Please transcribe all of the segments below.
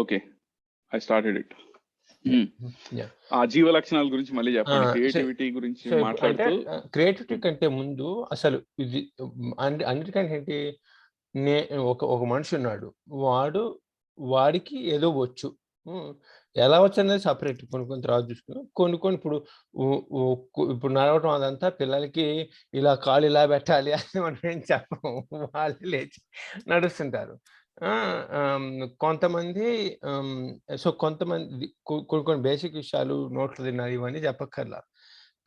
Okay, I started it. Yeah. ఆ జీవ లక్షణాల గురించి మళ్ళీ చెప్పండి, So క్రియేటివిటీ గురించి అంటే మాట్లాడుతూ. క్రియేటివిటీ కంటే ముందు అసలు ఇది అన్నిటికంటే ఏంటి, నే ఒక మనిషి ఉన్నాడు, వాడికి ఏదో వచ్చు. ఎలా వచ్చు అనేది సపరేట్, కొన్ని తర్వాత చూసుకుని కొన్ని ఇప్పుడు ఇప్పుడు నడవటం అదంతా పిల్లలకి ఇలా కాలు ఇలా పెట్టాలి అని మనం ఏం చెప్పము, వాళ్ళు లేచి నడుస్తుంటారు. కొంతమంది సో కొంతమంది కొన్ని బేసిక్ విషయాలు నోట్లు తిన్నారు ఇవన్నీ చెప్పక్కర్లా.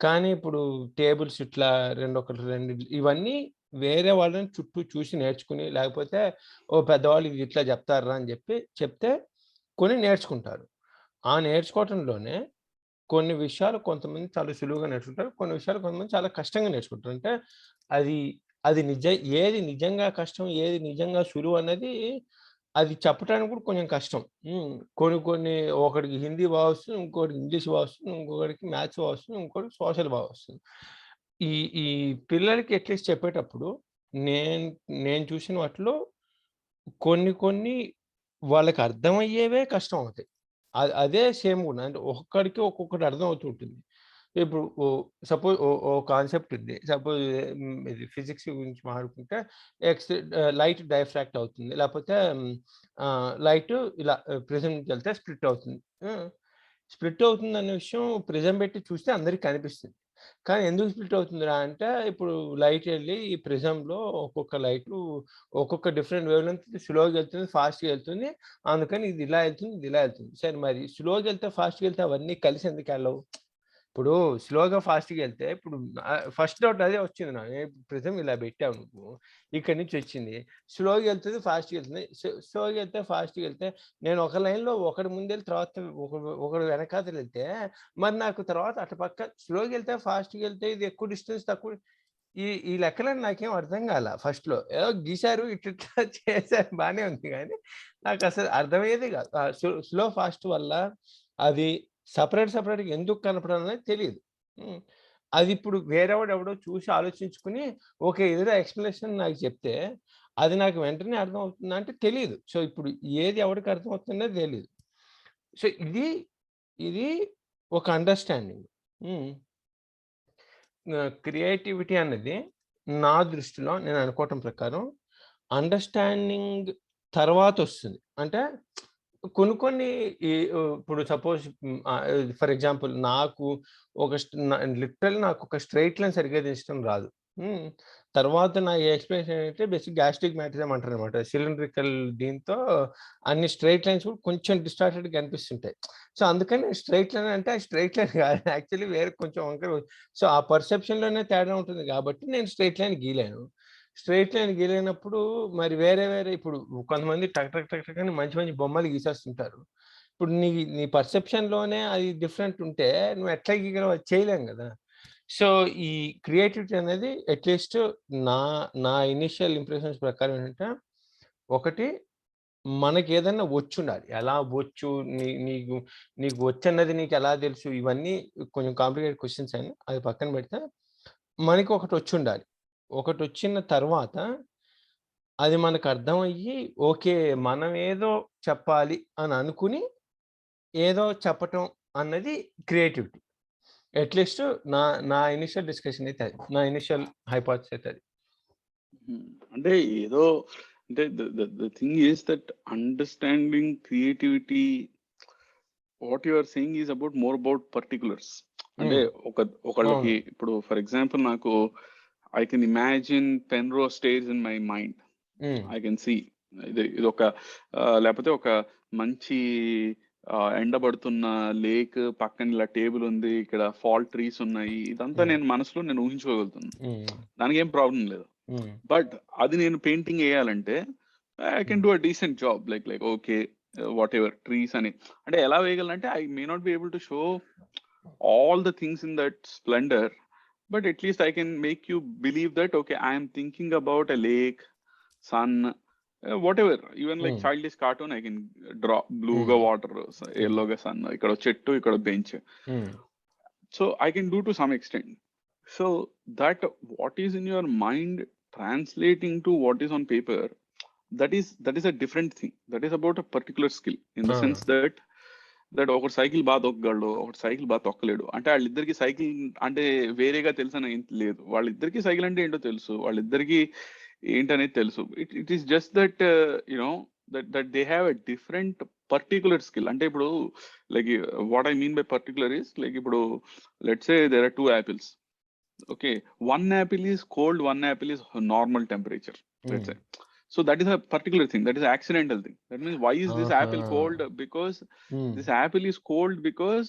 కానీ ఇప్పుడు టేబుల్స్ ఇట్లా రెండు ఇవన్నీ వేరే వాళ్ళని చుట్టూ చూసి నేర్చుకుని, లేకపోతే ఓ పెద్దవాళ్ళు ఇది ఇట్లా చెప్తారా అని చెప్తే కొన్ని నేర్చుకుంటారు. ఆ నేర్చుకోవటంలోనే కొన్ని విషయాలు కొంతమంది చాలా సులువుగా నేర్చుకుంటారు, కొన్ని విషయాలు కొంతమంది చాలా కష్టంగా నేర్చుకుంటారు. అంటే అది అది ఏది నిజంగా కష్టం, ఏది నిజంగా సులువు అన్నది అది చెప్పటానికి కూడా కొంచెం కష్టం. కొన్ని ఒకడికి హిందీ వస్తుంది, ఇంకోటికి ఇంగ్లీష్ వస్తుంది, ఇంకొకడికి మ్యాథ్స్ వస్తుంది, ఇంకోటికి సోషల్ వస్తుంది. ఈ ఈ పిల్లలకి అట్లీస్ట్ చెప్పేటప్పుడు నేను నేను చూసిన వాటిలో కొన్ని వాళ్ళకి అర్థమయ్యేవే కష్టం అవుతాయి. అదే సేమ్ కూడా అంటే ఒక్కొక్కడికి ఒక్కొక్కటి అర్థం అవుతూ ఉంటుంది. ఇప్పుడు సపోజ్ ఓ కాన్సెప్ట్ ఉంది. సపోజ్ ఇది ఫిజిక్స్ గురించి మాట్లాడుకుంటే లైట్ డైఫ్రాక్ట్ అవుతుంది. లేకపోతే లైట్ ఇలా ప్రిజం నుంచి వెళ్తే స్ప్లిట్ అవుతుంది. స్ప్లిట్ అవుతుందనే విషయం ప్రిజం పెట్టి చూస్తే అందరికి కనిపిస్తుంది. కానీ ఎందుకు స్ప్లిట్ అవుతుందిరా అంటే, ఇప్పుడు లైట్ వెళ్ళి ఈ ప్రిజంలో ఒక్కొక్క లైటు ఒక్కొక్క డిఫరెంట్ వేవ్ లెంగ్త్ స్లోగా వెళ్తుంది, ఫాస్ట్‌గా వెళ్తుంది. అందుకని ఇది ఇలా వెళ్తుంది, ఇది ఇలా వెళ్తుంది. సరే మరి స్లోగా వెళ్తే, ఫాస్ట్‌గా వెళ్తే అవన్నీ కలిసి ఎందుకు వెళ్ళవు? ఇప్పుడు స్లోగా ఫాస్ట్‌గా వెళ్తే ఇప్పుడు ఫస్ట్ డౌట్ అదే వచ్చింది నాకు. ప్రిజం ఇలా పెట్టావు నువ్వు, ఇక్కడి నుంచి వచ్చింది. స్లోగా వెళ్తుంది, ఫాస్ట్‌గా వెళ్తుంది. స్లోగా వెళ్తే, ఫాస్ట్‌గా వెళ్తే నేను ఒక లైన్‌లో ఒకడు ముందెళ్ళి తర్వాత ఒకడు వెనకాతల వెళ్తే మరి నాకు తర్వాత అటుపక్క స్లోగా వెళ్తే, ఫాస్ట్‌గా వెళ్తే ఇది ఎక్కువ డిస్టెన్స్ తక్కువ ఈ లెక్కలని నాకేం అర్థం కాల ఫస్ట్‌లో. ఏదో గీశారు ఇట్లా చేశారు బానే ఉంది కానీ నాకు అసలు అర్థమయ్యేది కాదు. స్లో ఫాస్ట్ వల్ల అది సెపరేట్‌గా ఎందుకు కనపడడం అనేది తెలీదు. అది ఇప్పుడు వేరేవాడు ఎవడో చూసి ఆలోచించుకుని ఓకే. ఏదో ఎక్స్‌ప్లనేషన్ నాకు చెప్తే అది నాకు వెంటనే అర్థం అవుతుందా అంటే తెలీదు. సో ఇప్పుడు ఏది ఎవడికి అర్థం అవుతుందో తెలీదు. సో ఇది ఒక అండర్‌స్టాండింగ్. క్రియేటివిటీ అన్నది నా దృష్టిలో నేను అనుకోవటం ప్రకారం అండర్‌స్టాండింగ్ తర్వాతొస్తుంది. అంటే కొన్ని ఇప్పుడు సపోజ్ ఫర్ ఎగ్జాంపుల్ నాకు లిటరల్లీ నాకొక స్ట్రెయిట్ లైన్ సరిగ్గా తీయడం రాదు. తర్వాత నా ఎక్స్‌ప్లనేషన్ ఏంటంటే బేసిక్ గ్యాస్ట్రిక్ మ్యాట్రిజం అంటారనమాట. సిలిండ్రికల్ దీంతో అన్ని స్ట్రెయిట్ లైన్స్ కూడా కొంచెం డిస్టార్టెడ్‌గా కనిపిస్తుంటాయి. సో, అందుకని స్ట్రెయిట్ లైన్ అంటే స్ట్రెయిట్ లైన్ కాదు యాక్చువల్లీ వేరే కొంచెం వంకర. సో, ఆ పర్సెప్షన్‌లోనే తేడా ఉంటుంది కాబట్టి నేను స్ట్రెయిట్ లైన్ గీయలేను. స్ట్రెయిట్ లైన్ గీయలేనప్పుడు మరి వేరే ఇప్పుడు కొంతమంది టక్ టక్ టక్ టక్ అని మంచి మంచి బొమ్మలు గీసేస్తుంటారు. ఇప్పుడు నీ పర్సెప్షన్‌లోనే అది డిఫరెంట్ ఉంటే నువ్వు ఎట్లా గీయగలవు? అది చేయలేం గదా! సో, ఈ క్రియేటివిటీ అనేది అట్‌లీస్ట్ నా నా ఇనీషియల్ ఇంప్రెషన్స్ ప్రకారం ఏంటంటే, ఒకటి మనకేదన్నా వచ్చుండాలి. ఎలా వచ్చు? నీకు నీకు వచ్చన్నది నీకెలా తెలుసు? ఇవన్నీ కొంచెం కాంప్లికేటెడ్ క్వెషన్స్ అయినా అది పక్కన పెడితే, మనకి ఒకటొచ్చుండాలి. ఒకటొచ్చిన తర్వాత అది మనకర్థమయ్యి, ఓకే. మనమేదో చెప్పాలి అని అనుకుని, ఏదో చెప్పటం అన్నది క్రియేటివిటీ. అట్‌లీస్ట్ నా నా ఇనీషియల్ డిస్కషన్ అయితే అది. నా ఇనీషియల్ హైపోథిసిస్ అయితే అది. అంటే ఏదో అంటే the thing is that understanding creativity what you are saying is more about particulars. అంటే ఒకళ్ళకి ఇప్పుడు ఫర్ ఎగ్జాంపుల్ నాకు I can imagine Penrose stairs in my mind. I can see ఇదొక లేకపోతే ఒక మంచి ఎండబడుతున్న లేక్ పక్కన ఇలా టేబుల్ ఉంది, ఇక్కడ ఫాల్ ట్రీస్ ఉన్నాయి. ఇదంతా నేను మనసులో నేను ఊహించుకోగలుగుతున్నాను. దానికి ఏం ప్రాబ్లం లేదు. బట్ అది నేను పెయింటింగ్ వేయాలంటే I can do a decent job like okay whatever trees అని. అంటే ఎలా వేయగలనంటే I may not be able to show all the things in that splendour, but at least I can make you believe that okay, I am thinking about a lake, sun, whatever, even like childish cartoon I can draw blue ga water, yellow ga sun, ikkada chettu ikkada bench. So I can do to some extent. So that what is in your mind translating to what is on paper, that is a different thing. That is about a particular skill in the Ah. sense that ఒకటి cycle బాగా తొక్కగలడు, ఒకటి cycle బాగా తొక్కలేడు. అంటే వాళ్ళిద్దరికి cycle అంటే వేరేగా తెలుసు అని ఏం లేదు. వాళ్ళిద్దరికి సైకిల్ అంటే ఏంటో తెలుసు, వాళ్ళిద్దరికి ఏంటనేది తెలుసు. It is just that you know that they have a different particular skill. అంటే ఇప్పుడు like what I mean by particular is like ఇప్పుడు let's say there are 2 apples. Okay, one apple is cold, one apple is normal temperature, let's say. So that is a particular thing, that is an accidental thing. That means why is this apple cold? Because this apple is cold because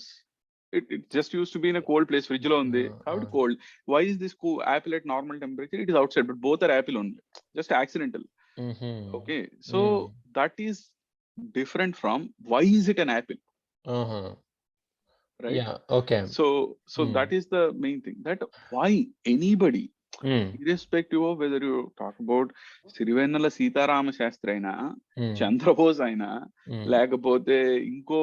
it just used to be in a cold place, fridge lo undi, how it cold. Why is this apple at normal temperature? It is outside, but both are apple only, just accidental. Okay, so that is different from why is it an apple, right? Yeah, okay. So that is the main thing, that why anybody, irrespective of whether you talk about Sirivennela Seetharama Sastry అయినా, చంద్రబోస్ అయినా, లేకపోతే ఇంకో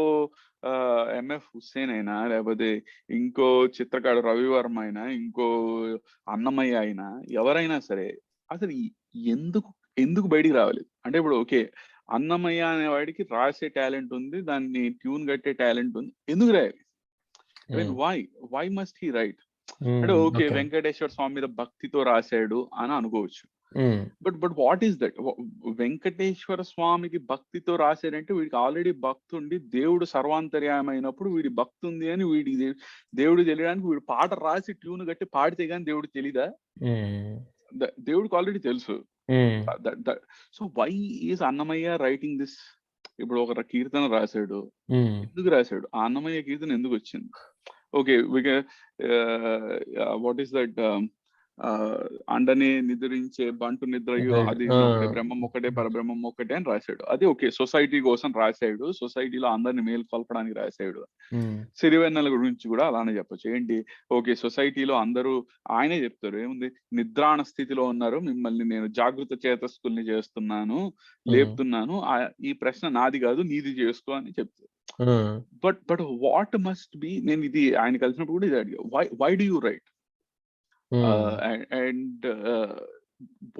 MF Hussain అయినా, లేకపోతే ఇంకో చిత్రకారుడు రవివర్మ అయినా, ఇంకో అన్నమయ్య అయినా, ఎవరైనా సరే అసలు ఎందుకు బయటికి రావాలి? అంటే ఇప్పుడు ఓకే, అన్నమయ్య అనేవాడికి రాసే టాలెంట్ ఉంది, దాన్ని ట్యూన్ కట్టే టాలెంట్ ఉంది, ఎందుకు రాయాలి? I mean, why must he write? అంటే ఓకే, వెంకటేశ్వర స్వామి మీద భక్తితో రాశాడు అని అనుకోవచ్చు. But what is that? Venkateswara స్వామికి భక్తితో రాశాడంటే వీడికి ఆల్రెడీ భక్తి ఉండి, దేవుడు సర్వాంతర్యామైనప్పుడు వీడి భక్తి ఉంది అని వీడికి దేవుడు తెలియడానికి వీడు పాట రాసి ట్యూన్ కట్టి పాడితే గానీ దేవుడికి తెలీదా? దేవుడికి ఆల్రెడీ తెలుసు. So why is Annamayya writing this? ఇప్పుడు ఒక కీర్తన రాశాడు, ఎందుకు రాశాడు? ఆ అన్నమయ్య కీర్తన ఎందుకు వచ్చింది? Okay, what is that? అండనే నిద్రించే బంటు నిద్రయు అది బ్రహ్మం ఒకటే పరబ్రహ్మం ఒకటే అని రాశాడు. అది ఓకే, సొసైటీ కోసం రాశాడు, సొసైటీలో అందరిని మేల్కొల్పడానికి రాశాడు. సిరివెన్నెల గురించి కూడా అలానే చెప్పొచ్చు. ఏంటి, ఓకే, సొసైటీలో అందరూ ఆయనే చెప్తారు, ఏముంది, నిద్రాణ స్థితిలో ఉన్నారు, మిమ్మల్ని నేను జాగృత చేతస్కుల్ని చేస్తున్నాను, లేపుతున్నాను, ఈ ప్రశ్న నాది కాదు నీది చేసుకో అని చెప్తారు. బట్ వాట్ మస్ట్ బి, నేను ఇది ఆయన కలిసినప్పుడు కూడా ఇది అడిగా, why do you write? And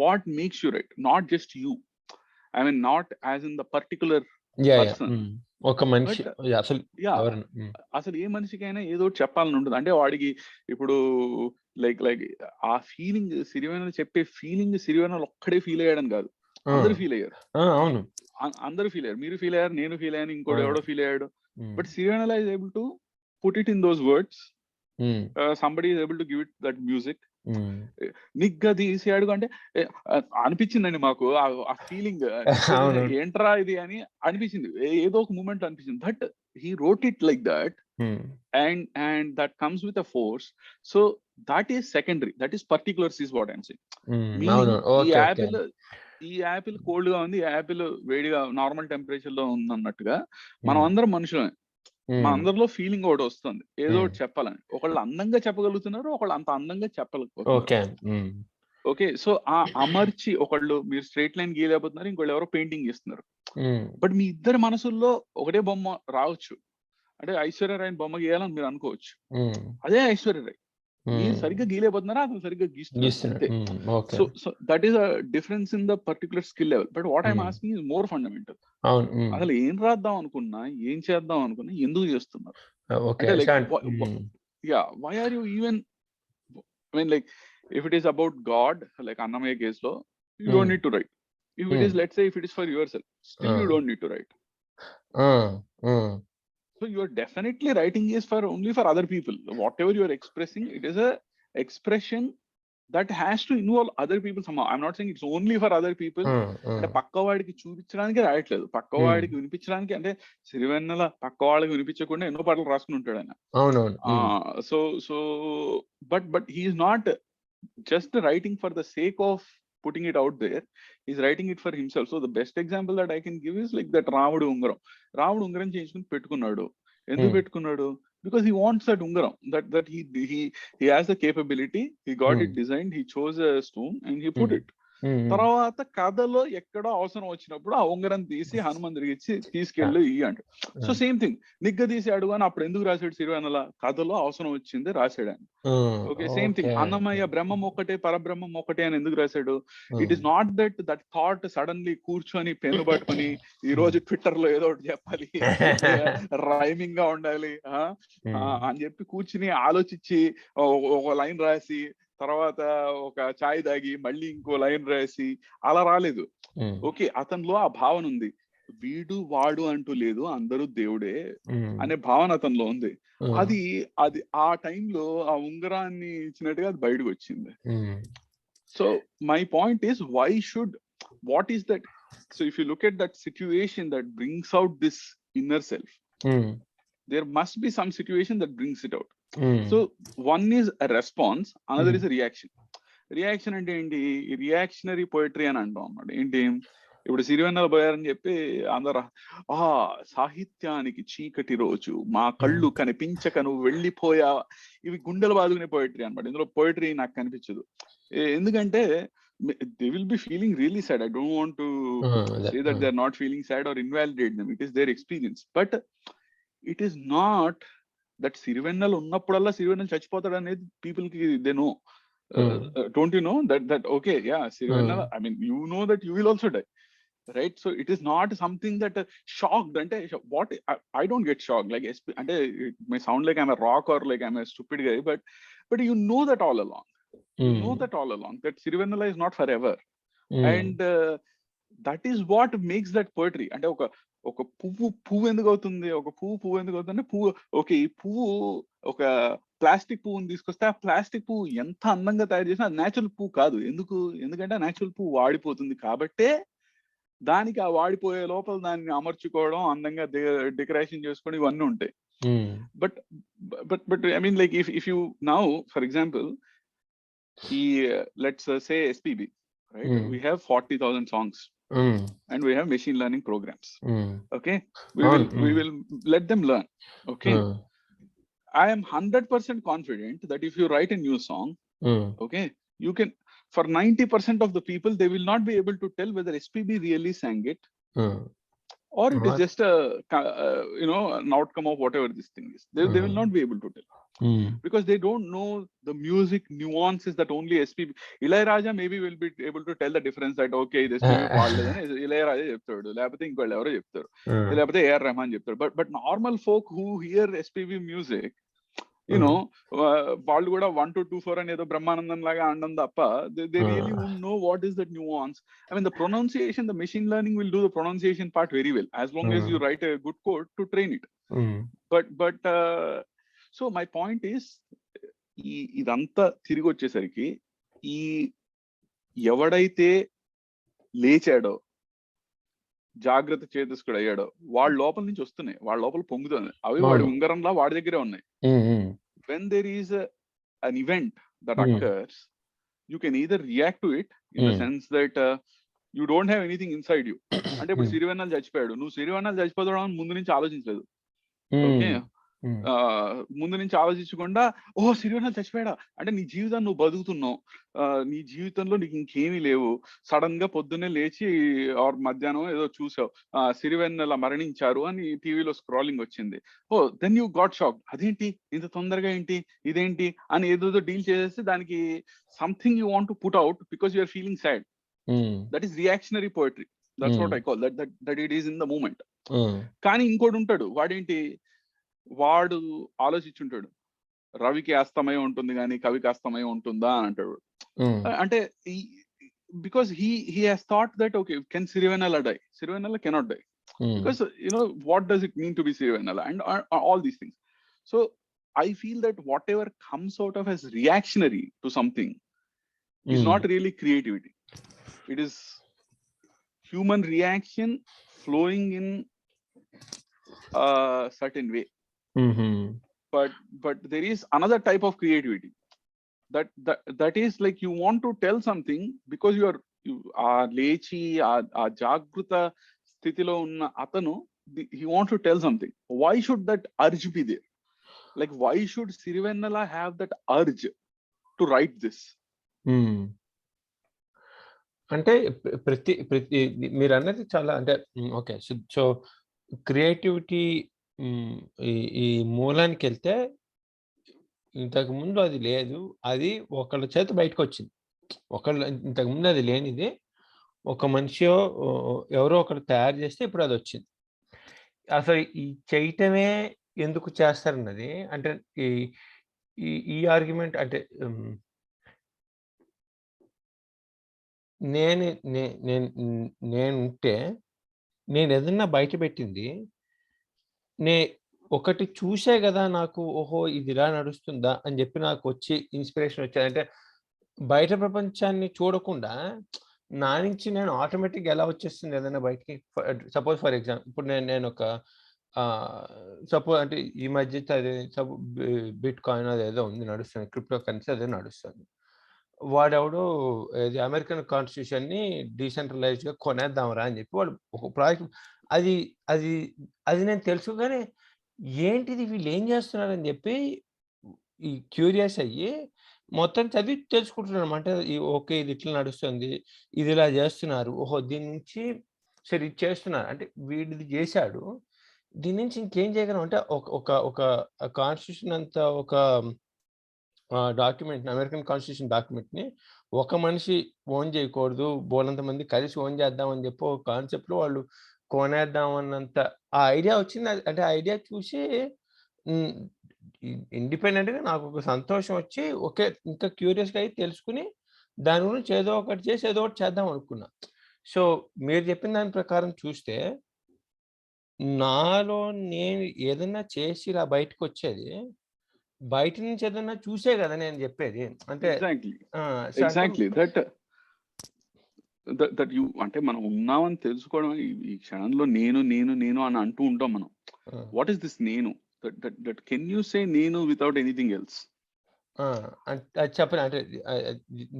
what makes you right? Not just you, I mean not as in the particular person. ఒక మనిషి అసలు ఏ మనిషికైనా ఏదో చెప్పాలని ఉంటుంది. అంటే వాడికి ఇప్పుడు లైక్ ఆ ఫీలింగ్, సిరివెన్నెల చెప్పే ఫీలింగ్ సిరివెన్నెల ఒక్కడే ఫీల్ అయ్యాడని కాదు, అందరూ ఫీల్ అయ్యారు. అవును, అందరూ ఫీల్ అయ్యారు. మీరు ఫీల్ అయ్యారు, నేను ఫీల్ అయ్యాను, ఇంకోటి ఎవడో ఫీల్ అయ్యాడు. But Sirivennela is able to put it in those words. Somebody is able to give it that music. నిగ్గా తీసాడు అంటే అనిపించిందండి మాకు ఆ ఫీలింగ్, ఏంట్రా ఇది అని అనిపించింది, ఏదో ఒక మూమెంట్ అనిపించింది. But he wrote it like that, and that comes with a force. So that is secondary, that is particulars is what I'm saying. ఈ యాపిల్ కోల్డ్ గా ఉంది, ఈ యాపిల్ వేడిగా నార్మల్ టెంపరేచర్ లో ఉంది అన్నట్టుగా మనం అందరం మనుషులమే, మన అందరిలో ఫీలింగ్ ఒకటి వస్తుంది, ఏదో ఒకటి చెప్పాలని. ఒకళ్ళు అందంగా చెప్పగలుగుతున్నారు, ఒకళ్ళు అంత అందంగా చెప్పలేకపోతున్నారు. ఓకే, సో ఆ అమర్చి ఒకళ్ళు మీరు స్ట్రైట్ లైన్ గీయలేకపోతున్నారు, ఇంకోళ్ళు ఎవరో పెయింటింగ్ చేస్తున్నారు. బట్ మీ ఇద్దరి మనసుల్లో ఒకటే బొమ్మ రావచ్చు. అంటే ఐశ్వర్యరాయ్ బొమ్మ గీయాలని మీరు అనుకోవచ్చు, అదే ఐశ్వర్యరాయ్ మీరు సరిగ్గా గీయలేకపోతున్నారా, అతను సరిగ్గా గీస్తున్నారు. So that is a difference in the particular skill level. But what I'm asking is more fundamental. అసలు ఏం రాద్దాం అనుకున్నా, ఏం చేద్దాం అనుకున్నా, ఎందుకు చేస్తున్నారు? Why are you even, I mean like if it is about God, like Annamayya case లో, you don't need to write. If it is, let's say if it is for your self, still you don't need to write. So you are definitely writing is for only for other people. Whatever you are expressing, it is a expression that has to involve other people somehow. I'm not saying it's only for other people. అంటే పక్కవాడికి చూపించడానికి రాయట్లేదు, పక్కవాడికి వినిపించడానికి. అంటే సిరివెన్నెల పక్కవాళ్ళకి వినిపించకుండా ఎన్నో పాటలు రాసుకుని ఉంటాడు ఆయన. So but he is not just writing for the sake of putting it out there, he's writing it for himself. So the best example that I can give is like that రాముడు ఉంగరం చేయించుకుని పెట్టుకున్నాడు. ఎందుకు పెట్టుకున్నాడు? because he wants that ungaram, that he has the capability, he got it designed, he chose a stone and he put it. తర్వాత కథలో ఎక్కడో అవసరం వచ్చినప్పుడు ఆ ఉంగరం తీసి హనుమంతుడికి ఇచ్చి తీసుకెళ్ళి అంటాడు. సో సేమ్ థింగ్ నిగ్గదీసి అడుగు అని అప్పుడు ఎందుకు రాశాడు సిరివెన్నెల? కథలో అవసరం వచ్చింది రాశాడు ఆయన. ఓకే, సేమ్ థింగ్ అన్నమయ్య బ్రహ్మం ఒకటే పరబ్రహ్మం ఒకటే అని ఎందుకు రాశాడు? It is not that thought suddenly కూర్చొని పెన్ను పట్టుకొని ఈ రోజు ట్విట్టర్ లో ఏదో ఒకటి చెప్పాలి, రైమింగ్ గా ఉండాలి అని చెప్పి కూర్చుని ఆలోచించి ఒక లైన్ రాసి తర్వాత ఒక చాయ్ తాగి మళ్ళీ ఇంకో లైన్ రాసి అలా రాలేదు. ఓకే, అతనిలో ఆ భావన ఉంది, వీడు వాడు అంటూ లేదు, అందరూ దేవుడే అనే భావన అతనిలో ఉంది. అది అది ఆ టైంలో ఆ ఉంగరాన్ని ఇచ్చినట్టుగా అది బయటకు వచ్చింది. So my point is why should what is that? So if you look at that situation that brings out this inner self, there must be some situation that brings it out. So one is a response, another is a reaction. Reaction అంటే ఏంటి? Reactionary poetry అని అంటాం అన్నమాట. ఏంటి, ఇప్పుడు సిరివెన్నెల పోయారని చెప్పి అందరు సాహిత్యానికి చీకటి రోజు, మా కళ్ళు కనిపించక నువ్వు వెళ్ళిపోయా, ఇవి గుండెలు బాదుకునే పోయిటరీ అనమాట. ఇందులో పోయిటరీ నాకు కనిపించదు. ఎందుకంటే they will be feeling really sad. I don't want to say that they are not feeling sad or invalidate them. It is their experience. But it is not that Sirivennela ఉన్నప్పుడల్లా సిరివెన్నెల చచ్చిపోతాడు అనేది people కి they know. Don't you know that okay, yeah, Sirivennela, I mean, you know that you will also die, right? So it is not something that shocked ante what I don't get shocked like ante it may sound like I'm a rock or like I'm a stupid guy, but you know that all along. You know that all along that Sirivennela is not forever. And that is what makes that poetry. అంటే ఒక పువ్వు ఎందుకు అవుతుంది? ఒక పువ్వు ఎందుకు అవుతుంది? పువ్వు ఓకే, ఈ పువ్వు ఒక ప్లాస్టిక్ పువ్వుని తీసుకొస్తే ఆ ప్లాస్టిక్ పువ్వు ఎంత అందంగా తయారు చేసినా అది న్యాచురల్ పువ్వు కాదు. ఎందుకంటే ఆ న్యాచురల్ పువ్వు వాడిపోతుంది కాబట్టే దానికి ఆ వాడిపోయే లోపల దాన్ని అమర్చుకోవడం, అందంగా డెకరేషన్ చేసుకోవడం ఇవన్నీ ఉంటాయి. But I mean like if you now for example ఈ let's say SPB, right? We have 40,000 songs. And we have machine learning programs. Okay, we will let them learn. Okay, I am 100% confident that if you write a new song, okay, you can, for 90% of the people, they will not be able to tell whether SPB really sang it or it is just an outcome of whatever this thing is. They will not be able to tell because they don't know the music nuances that only SPB. Ilayaraja maybe will be able to tell the difference that okay, this SPB paadledani Ilayaraja cheptadu, leapothe inkollu evaro cheptaru, leapothe AR Rahman cheptaru. But normal folk who hear SPB music, you know, వాళ్ళు కూడా 1 to 2 4 అని ఏదో బ్రహ్మానందం లాగా అనడం తప్ప they really won't know what is that nuance. I mean, the pronunciation, the machine learning will do the pronunciation part very well as long as you write a good code to train it. But so my point is, ఇదంతా తిరిగి వచ్చేసరికి ఈ ఎవడైతే లేచాడో, జాగ్రత్త చేతస్కుడు అయ్యాడో, వాళ్ళ లోపల నుంచి వస్తున్నాయి, వాళ్ళ లోపల పొంగుతుంది, అవి వాడి ఉంగరంలా వాడి దగ్గరే ఉన్నాయి. When there is an event that occurs, you can either react to it in the sense that you don't have anything inside you. అంటే ఇప్పుడు సిరివెన్నెల చచ్చిపోయాడు, నువ్వు సిరివెన్నెల చచ్చిపోతాడు ముందు నుంచి ఆలోచించలేదు. ఓకే, ముందు నుంచి ఆలోచించకుండా ఓ సిరివెన్నెల చచ్చిపోయాడా అంటే నీ జీవితాన్ని నువ్వు బతుకుతున్నావు, నీ జీవితంలో నీకు ఇంకేమీ లేవు. సడన్ గా పొద్దున్నే లేచి ఆర్ మధ్యాహ్నం ఏదో చూసావు, సిరివెన్నెల మరణించారు అని టీవీలో స్క్రాలింగ్ వచ్చింది. ఓ దెన్ యూ గాట్ షాక్, అదేంటి ఇంత తొందరగా ఏంటి, ఇదేంటి అని ఏదో డీల్ చేసేసి దానికి something you want to put out because you are feeling sad. That is reactionary poetry. That's what I call that it is in the moment. కానీ ఇంకోటి ఉంటాడు, వాడు ఆలోచించుంటాడు, రవికి అస్తమయం ఉంటుంది కానీ కవికి అస్తమయం ఉంటుందా అని అంటాడు. అంటే because he has thought that okay, can Sirivenela die? Sirivenela cannot die because you know what does it mean to be Sirivenela and all these things. So I feel that whatever comes out of as reactionary to something is not really creativity. It is human reaction flowing in a certain way. But there is another type of creativity that is like you want to tell something because you are lechi aa jagruta sthitilo unna atanu, he wants to tell something. Why should that urge be there? Like why should Sirivenela have that urge to write this? అంటే ప్రతి ప్రతి మీరన్నది చాలా అంటే okay. So, creativity హ్మ్. ఈ ఈ మూలానికెళ్తే ఇంతకుముందు అది లేదు. అది ఒకళ్ళ చేత బయటకొచ్చింది. ఇంతకుముందు అది లేనిది ఒక మనిషో ఎవరో ఒకరు తయారు చేస్తే ఇప్పుడు అదొచ్చింది. అసలు ఈ చేయటమే ఎందుకు చేస్తారన్నది అంటే ఈ ఈ ఈ ఆర్గ్యుమెంట్ అంటే నేను నే నేను నేనుంటే నేనేదన్నా బయట పెట్టింది నే ఒకటి చూసే గదా! నాకు ఓహో! ఇది ఇలా నడుస్తుందా? అని జెప్పి నాకొచ్చి ఇన్‌స్పిరేషన్ వచ్చేది. అంటే బయట ప్రపంచాన్ని చూడకుండా నా నుంచి నేను ఆటోమేటిక్‌గా ఎలా వచ్చేస్తుంది ఏదైనా బయటికి సపోజ్ ఫర్ ఎగ్జాంపుల్ ఇప్పుడు నేనొక ఆహ్, అంటే ఈ మధ్య అదే బిట్ కాయిన్ అదేదో ఉంది నడుస్తుంది. క్రిప్టో కరెన్సీ అదే నడుస్తుంది. వాడెవడో ఏది అమెరికన్ కాన్స్టిట్యూషన్‌ని డీసెంట్రలైజ్డ్‌గా కొనేద్దాంరా అని జెప్పి వాడు ఒక ప్రాజెక్ట్ అది అది అది నేను తెలుసుకోగానే ఏంటిది వీళ్ళేం జేస్తున్నారని జెప్పి ఈ క్యూరియస్ అయ్యి మొత్తం చదివి తెలుసుకుంటున్నానన్నమాట. ఓకే. ఇది ఇట్లా నడుస్తుంది. ఇది ఇలా జేస్తున్నారు. ఓహో! దీని నుంచి సరే ఇది చేస్తున్నారు. అంటే వీడిది జేశాడు. దీని నుంచి ఇంకేం చేయగలం అంటే ఒక ఒక ఒక కాన్స్టిట్యూషన్ అంత ఒక డాక్యుమెంట్‌ని అమెరికన్ కాన్స్టిట్యూషన్ డాక్యుమెంట్‌ని ఒక మనిషి ఓన్ చేయకూడదు. బోలెడంత మంది కలిసి ఓన్ చేద్దాం అని చెప్పి ఒక కాన్సెప్ట్‌లో వాళ్ళు కొనేద్దాం అన్నంత ఆ ఐడియా వచ్చింది. అంటే ఆ ఐడియా చూసి హ్మ్. ఇండిపెండెంట్‌గా నాకొక సంతోషం వచ్చి ఓకే. ఇంకా క్యూరియస్‌గా అయ్యి తెలుసుకొని దాని గురించి ఏదో ఒకటి చేసి ఏదో ఒకటి చేద్దాం అనుకున్నా. సో, మీరు చెప్పిన దాని ప్రకారం చూస్తే నాలో నేను ఏదన్నా చేసి ఇలా బయటకొచ్చేది బయట నుంచి ఏదన్నా చూసే గదా! నేను జెప్పేది. అంటే ఎగ్జాక్ట్‌లీ. ఆ! సో, అంటే ఎగ్జాక్ట్‌లీ. దట్ యూ అంటే మనం ఉన్నామని తెలుసుకోవడం ఈ క్షణంలో నేను, నేను, నేను అని అంటూ ఉంటాం మనం. ఆ! వాట్ ఈస్ దిస్ నేను? దట్ కెన్ యూ సే నేను వితౌట్ ఎనీథింగ్ ఎల్స్? ఆ! అది చెప్పను. అంటే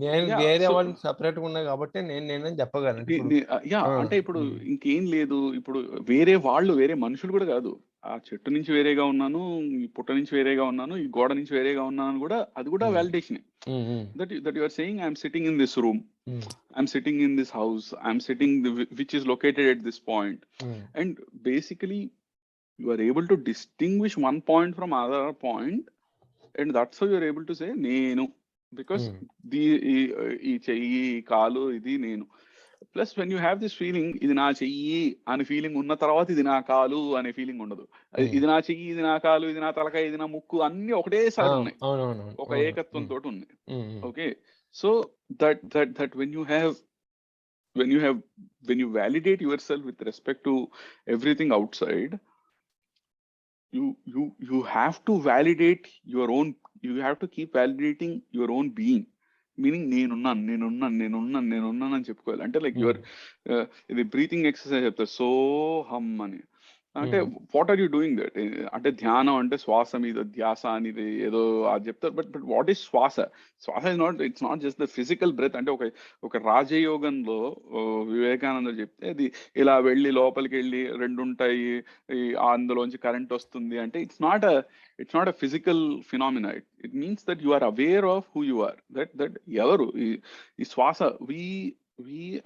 నేను యాహ్! వేరే సో వాళ్ళకి సెపరేట్‌గా ఉన్నా గాబట్టే నేనని చెప్పగలను. అంటే నే ఇప్పుడు నే యాహ్! ఆ! అంటే ఇప్పుడు హ్మ్. ఇంకేం లేదు. ఇప్పుడు వేరే వాళ్ళు, వేరే మనుషులు గూడా గాదు. ఆ చెట్టు నుంచి వేరేగా ఉన్నాను, ఈ పుట్ట నుంచి వేరేగా ఉన్నాను, ఈ గోడ నుంచి వేరేగా ఉన్నానని గూడా అది గూడా హ్మ్. వాలిడేషనే. Hmm. Hmm. That you are saying I am sitting in this room. Hmm. I'm sitting in this house. I'm sitting which is located at this point. హ్మ్. And basically, you are able to distinguish one point from other point, and that's how you're able to say నేను. Because హ్మ్. the ఈ చెయ్యి, ఈ కాలు ఇది నేను. Plus when you have this feeling ఇది నా చెయ్యి అనే ఫీలింగ్ ఉన్న తర్వాత ఇది నా కాలు అనే ఫీలింగ్ ఉండదు. హ్మ్. ఇది నా చెయ్యి, ఇది నా కాలు, ఇది నా తలకాయ, ఇది నా ముక్కు అన్నీ ఒకటేసారి ఉన్నాయి. అవునవునవును. ఒక అవును. హ్మ్. ఏకత్వంతోటి ఉన్నాయి. హ్మ్. హ్మ్. Okay. So that when you have when you validate yourself with respect to everything outside, you have to validate your own. You have to keep validating your own being, meaning నేనున్నాను అని చెప్పుకోవాలి. అంటే లైక్ హ్మ్. యువర్ ఇది breathing exercise చెప్తారు సో హమ్ అని. అంటే hmm. What are you doing that? అంటే ధ్యానం అంటే శ్వాస మీద ధ్యాస అనేది ఏదో అది చెప్తారు. బట్ వాట్ ఈస్ శ్వాస? శ్వాస it's not just the physical breath. అంటే ఒక రాజయోగంలో వివేకానంద చెప్తే అది ఇలా వెళ్ళి లోపలికి వెళ్ళి రెండు ఉంటాయి, అందులోంచి కరెంట్ వస్తుంది అంటే it's not a physical phenomena. It means that you are aware of who you are. That ఎవరు ఈ శ్వాస వి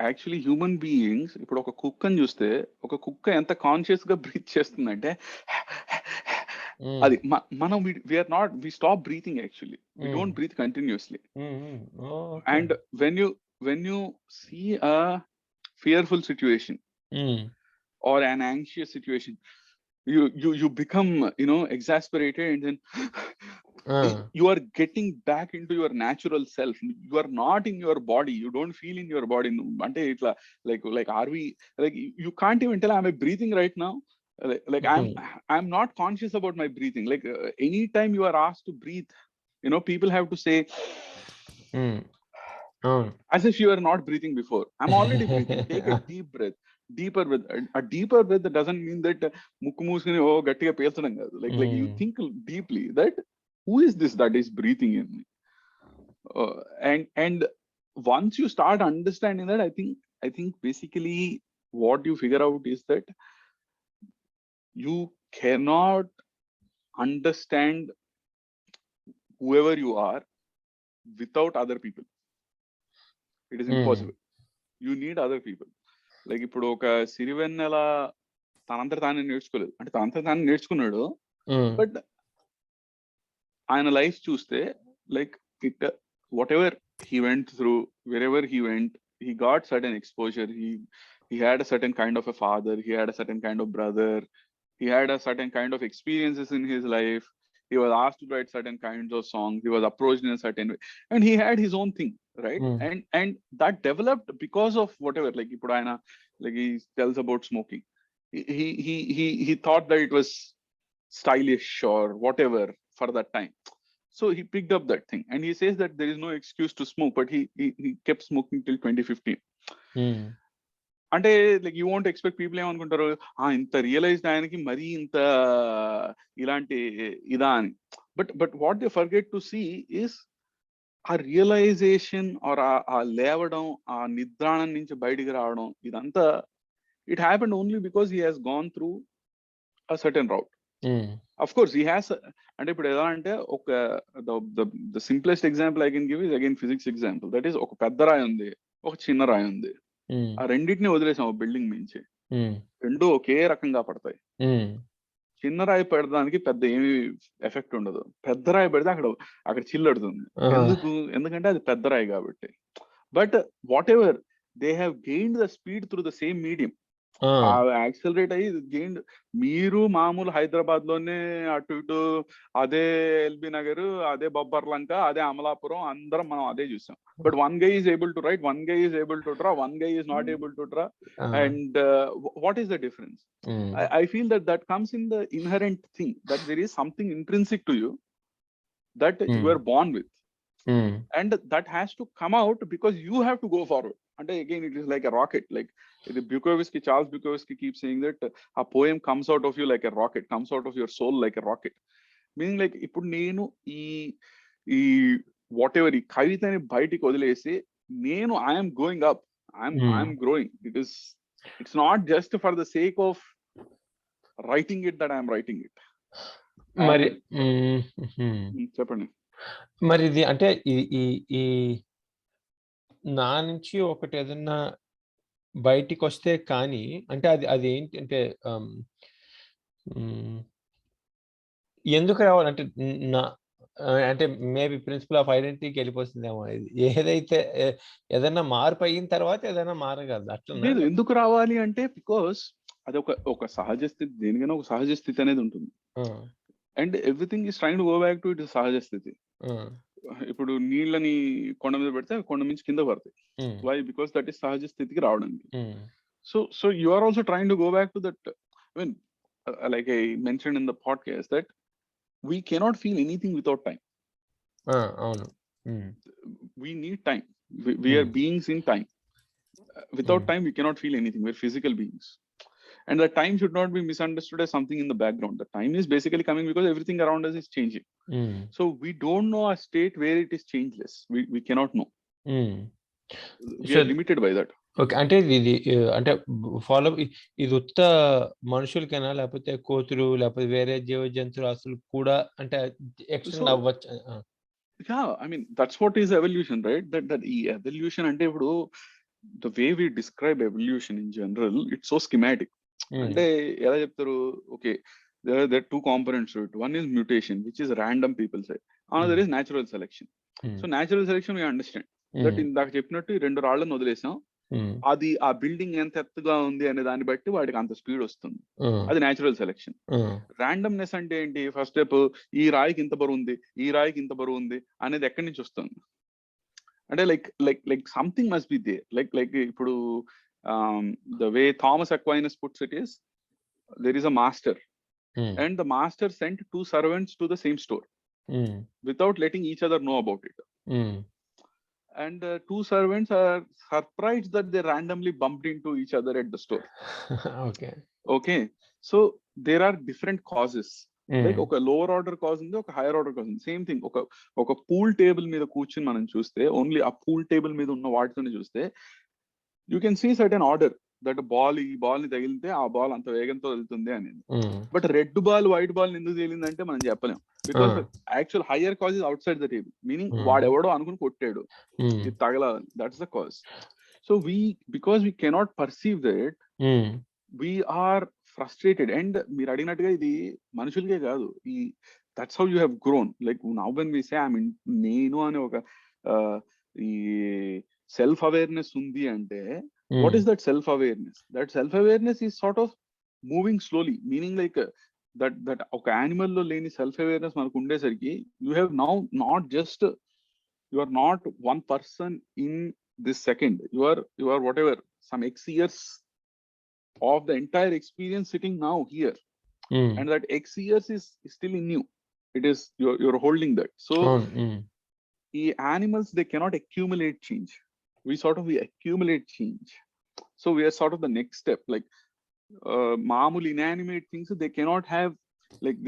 యాక్చువల్లీ హ్యూమన్ బీయింగ్స్. ఇప్పుడు ఒక కుక్కని చూస్తే ఒక కుక్క ఎంత కాన్షియస్ గా బ్రీత్ చేస్తుందంటే హ్మ్. అది మనం we stop breathing actually. We hmm. Don't breathe continuously. Hmm. Hmm. Oh! Okay. And when you see a fearful situation హ్మ్. or an anxious situation, you become exasperated, and then ఆ! you are getting back into your natural self. You are not in your body. You don't feel in your body. Ante itla like are we like you can't even tell am I breathing right now. Like హ్మ్. I'm not conscious about my breathing. Like anytime you are asked to breathe, people have to say హ్మ్. అవును. as if you are not breathing before. I'm already breathing. Take a deep breath. Deeper breath. A deeper breath that doesn't mean that ముక్కు మూసుకుని ఓ గట్టిగా పీల్చడం కాదు. Like you హ్మ్. think deeply that who is this that is breathing in me? And once you start understanding that, I think basically what you figure out is that you cannot understand whoever you are without other people. It is హ్మ్. impossible. You need other people. Like ఇప్పుడు ఒక సిరివెన్నెల తనంతట తానే నేర్చుకోలేదు, అంటే తనంతట తానే నేర్చుకున్నాడు, బట్ ఆయన లైఫ్ చూస్తే like it what ever he went through, wherever he went, he got certain exposure. He had a certain kind of a father, he had a certain kind of brother, he had a certain kind of experiences in his life. He was asked to write certain kinds of songs, he was approached in a certain way, and he had his own thing, right? And that developed because of whatever, like ipudu aina, like he tells about smoking, he thought that it was stylish or whatever for that time. So he picked up that thing, and he says that there is no excuse to smoke, but he kept smoking till 2015. అంటే like you want expect people ఏమనుకుంటారు, ఇంత realized ఆయనకి మరీ ఇంత ఇలాంటి ఇదా అని. But what they forget to see is ఆ రియలైజేషన్ ఆర్ ఆ లేవడం, ఆ నిద్రాణం నుంచి బయటికి రావడం, ఇదంతా it happened only because he has gone through a certain route. Of course he has, అంటే ఇప్పుడు ఎలా అంటే ఒక the simplest example I can give is again physics example. That is ఒక పెద్ద రాయి ఉంది, ఒక చిన్న రాయి ఉంది. ఆ రెండింటిని వదిలేసాం బిల్డింగ్ నుంచి, రెండు ఒకే రకంగా పడతాయి. చిన్న రాయి పెడడానికి పెద్ద ఏమి ఎఫెక్ట్ ఉండదు, పెద్ద రాయి పెడితే అక్కడ చిల్లడుతుంది. ఎందుకంటే అది పెద్ద రాయి కాబట్టి. But what ever they have gained the speed through the same medium. Accelerate అయ్యి గెయిన్. మీరు మామూలు హైదరాబాద్ లోనే అటు ఇటు అదే ఎల్బీ నగర్, అదే బొబ్బర్ లంక, అదే అమలాపురం, అందరం మనం అదే చూసాం. But one guy is able to right, one guy is able to draw, one guy is not able to draw. And what is the difference? I feel that comes in the inherent thing, that there is something intrinsic to you that you are born with, and that has to come out because you have to go forward. And again, it is like a rocket. Like Charles Bukowski keeps saying that a poem comes out of you like a rocket, comes out of your soul like a rocket. Meaning like ఇప్పుడు నేను ఈ whatever ఈ కవితని బయటికి వదిలేసి నేను I'm going up, I'm growing. It's not just for the sake of writing it that I'm writing it. మరి చెప్పండి. మరి ఇది అంటే ఈ నా నుంచి ఒకటి ఏదన్నా బయటికి వస్తే కానీ, అంటే అది ఏంటి అంటే ఎందుకు రావాలంటే నా అంటే మేబీ ప్రిన్సిపల్ ఆఫ్ ఐడెంటిటీకి వెళ్ళిపోతుందేమో. ఇది ఏదైతే ఏదైనా మార్పు అయిన తర్వాత ఏదైనా మారగలదు, అట్లా ఎందుకు రావాలి అంటే బికాస్ అది ఒక సహజ స్థితి, దేనికైనా ఒక సహజ స్థితి అనేది ఉంటుంది. And everything is trying to go back to it సహజ స్థితి. ఇప్పుడు నీళ్ళని కొండ మీద పెడితే కొండ నుంచి కింద పడతాయి. వై? బికాస్ దట్ ఈస్ సహజ స్థితికి రావడానికి. So you are also trying to go back to that. When like I mention in the podcast that we cannot feel anything without time. We need time. We are beings in time. Without time we cannot feel anything. We're physical beings, and the time should not be misunderstood as something in the background. The time is basically coming because everything around us is changing. So we don't know a state where it is changeless. We cannot know. We are limited by that. Okay. అంటే ఇది అంటే follow ఇది ఉత్త మనుషులకేనా, లేకపోతే కోతులు, లేకపోతే వేరే జీవ జంతురాశులు కూడా అంటే ఎక్స్టెండ్ అవ్వచ్చు? Yeah, I mean that's what is evolution, right? That evolution అంటే ఇప్పుడు the way we describe evolution in general, it's so schematic. అంటే ఎలా చెప్తారు? Okay, there are two components to it. One is mutation, which is random, people say. Another is natural selection. So natural selection we understand that ఇందాక చెప్పినట్టు 2 రాళ్ళను వదిలేసాం, అది ఆ building ఎంత ఎత్తుగా ఉంది అనే దాన్ని బట్టి వాడికి అంత స్పీడ్ వస్తుంది. అది న్యాచురల్ సెలెక్షన్. ర్యాండమ్నెస్ అంటే ఏంటి? ఫస్ట్ స్టెప్, ఈ రాయికి ఇంత బరువు ఉంది, ఈ రాయికి ఇంత బరువు ఉంది అనేది ఎక్కడి నుంచి వస్తుంది? అంటే like something must be there. Like ఇప్పుడు the way Thomas Aquinas puts it is, there is a master and the master sent 2 servants to the same store without letting each other know about it. And 2 servants are surprised that they randomly bumped into each other at the store. Okay, so there are different causes. Like oka lower order cause undi, oka higher order cause undi. Same thing, oka pool table మీద కూర్చుని మనం చూస్తే, only ఆ pool table మీద ఉన్న వాటిని చూస్తే you can see certain order, that ఈ బాల్ ని తగిలితే ఆ బాల్ అంత వేగంతో వెళ్తుంది అనేది. But red ball white ball ఎందుకు తగిలిందంటే మనం చెప్పలేం, because actual higher cause is outside the table. Meaning వాడెవడో అనుకుని కొట్టాడు, ఇది తగలాలి, that's the cause. So because we cannot perceive that, హ్మ్. we are frustrated. And మీరు అడిగినట్టుగా ఇది మనుషులకే కాదు, ఈ that's how you have grown. Like now when we say నేను అనే ఒక ఈ సెల్ఫ్ అవేర్నెస్ ఉంది అంటే, what hmm. Is that self awareness? That self awareness is sort of moving slowly. Meaning like that ఒక యానిమల్ లో లేని సెల్ఫ్ అవేర్నెస్ మనకు ఉండేసరికి, you have now not just, you are not one person in this second. You are whatever, some x years of the entire experience sitting now here, హ్మ్. and that x years is still in you. It is, you're holding that. So అవును. హ్మ్. the animals, they cannot accumulate change. We accumulate change. So we are sort of the next step. Like maamul inanimate things, they cannot have, like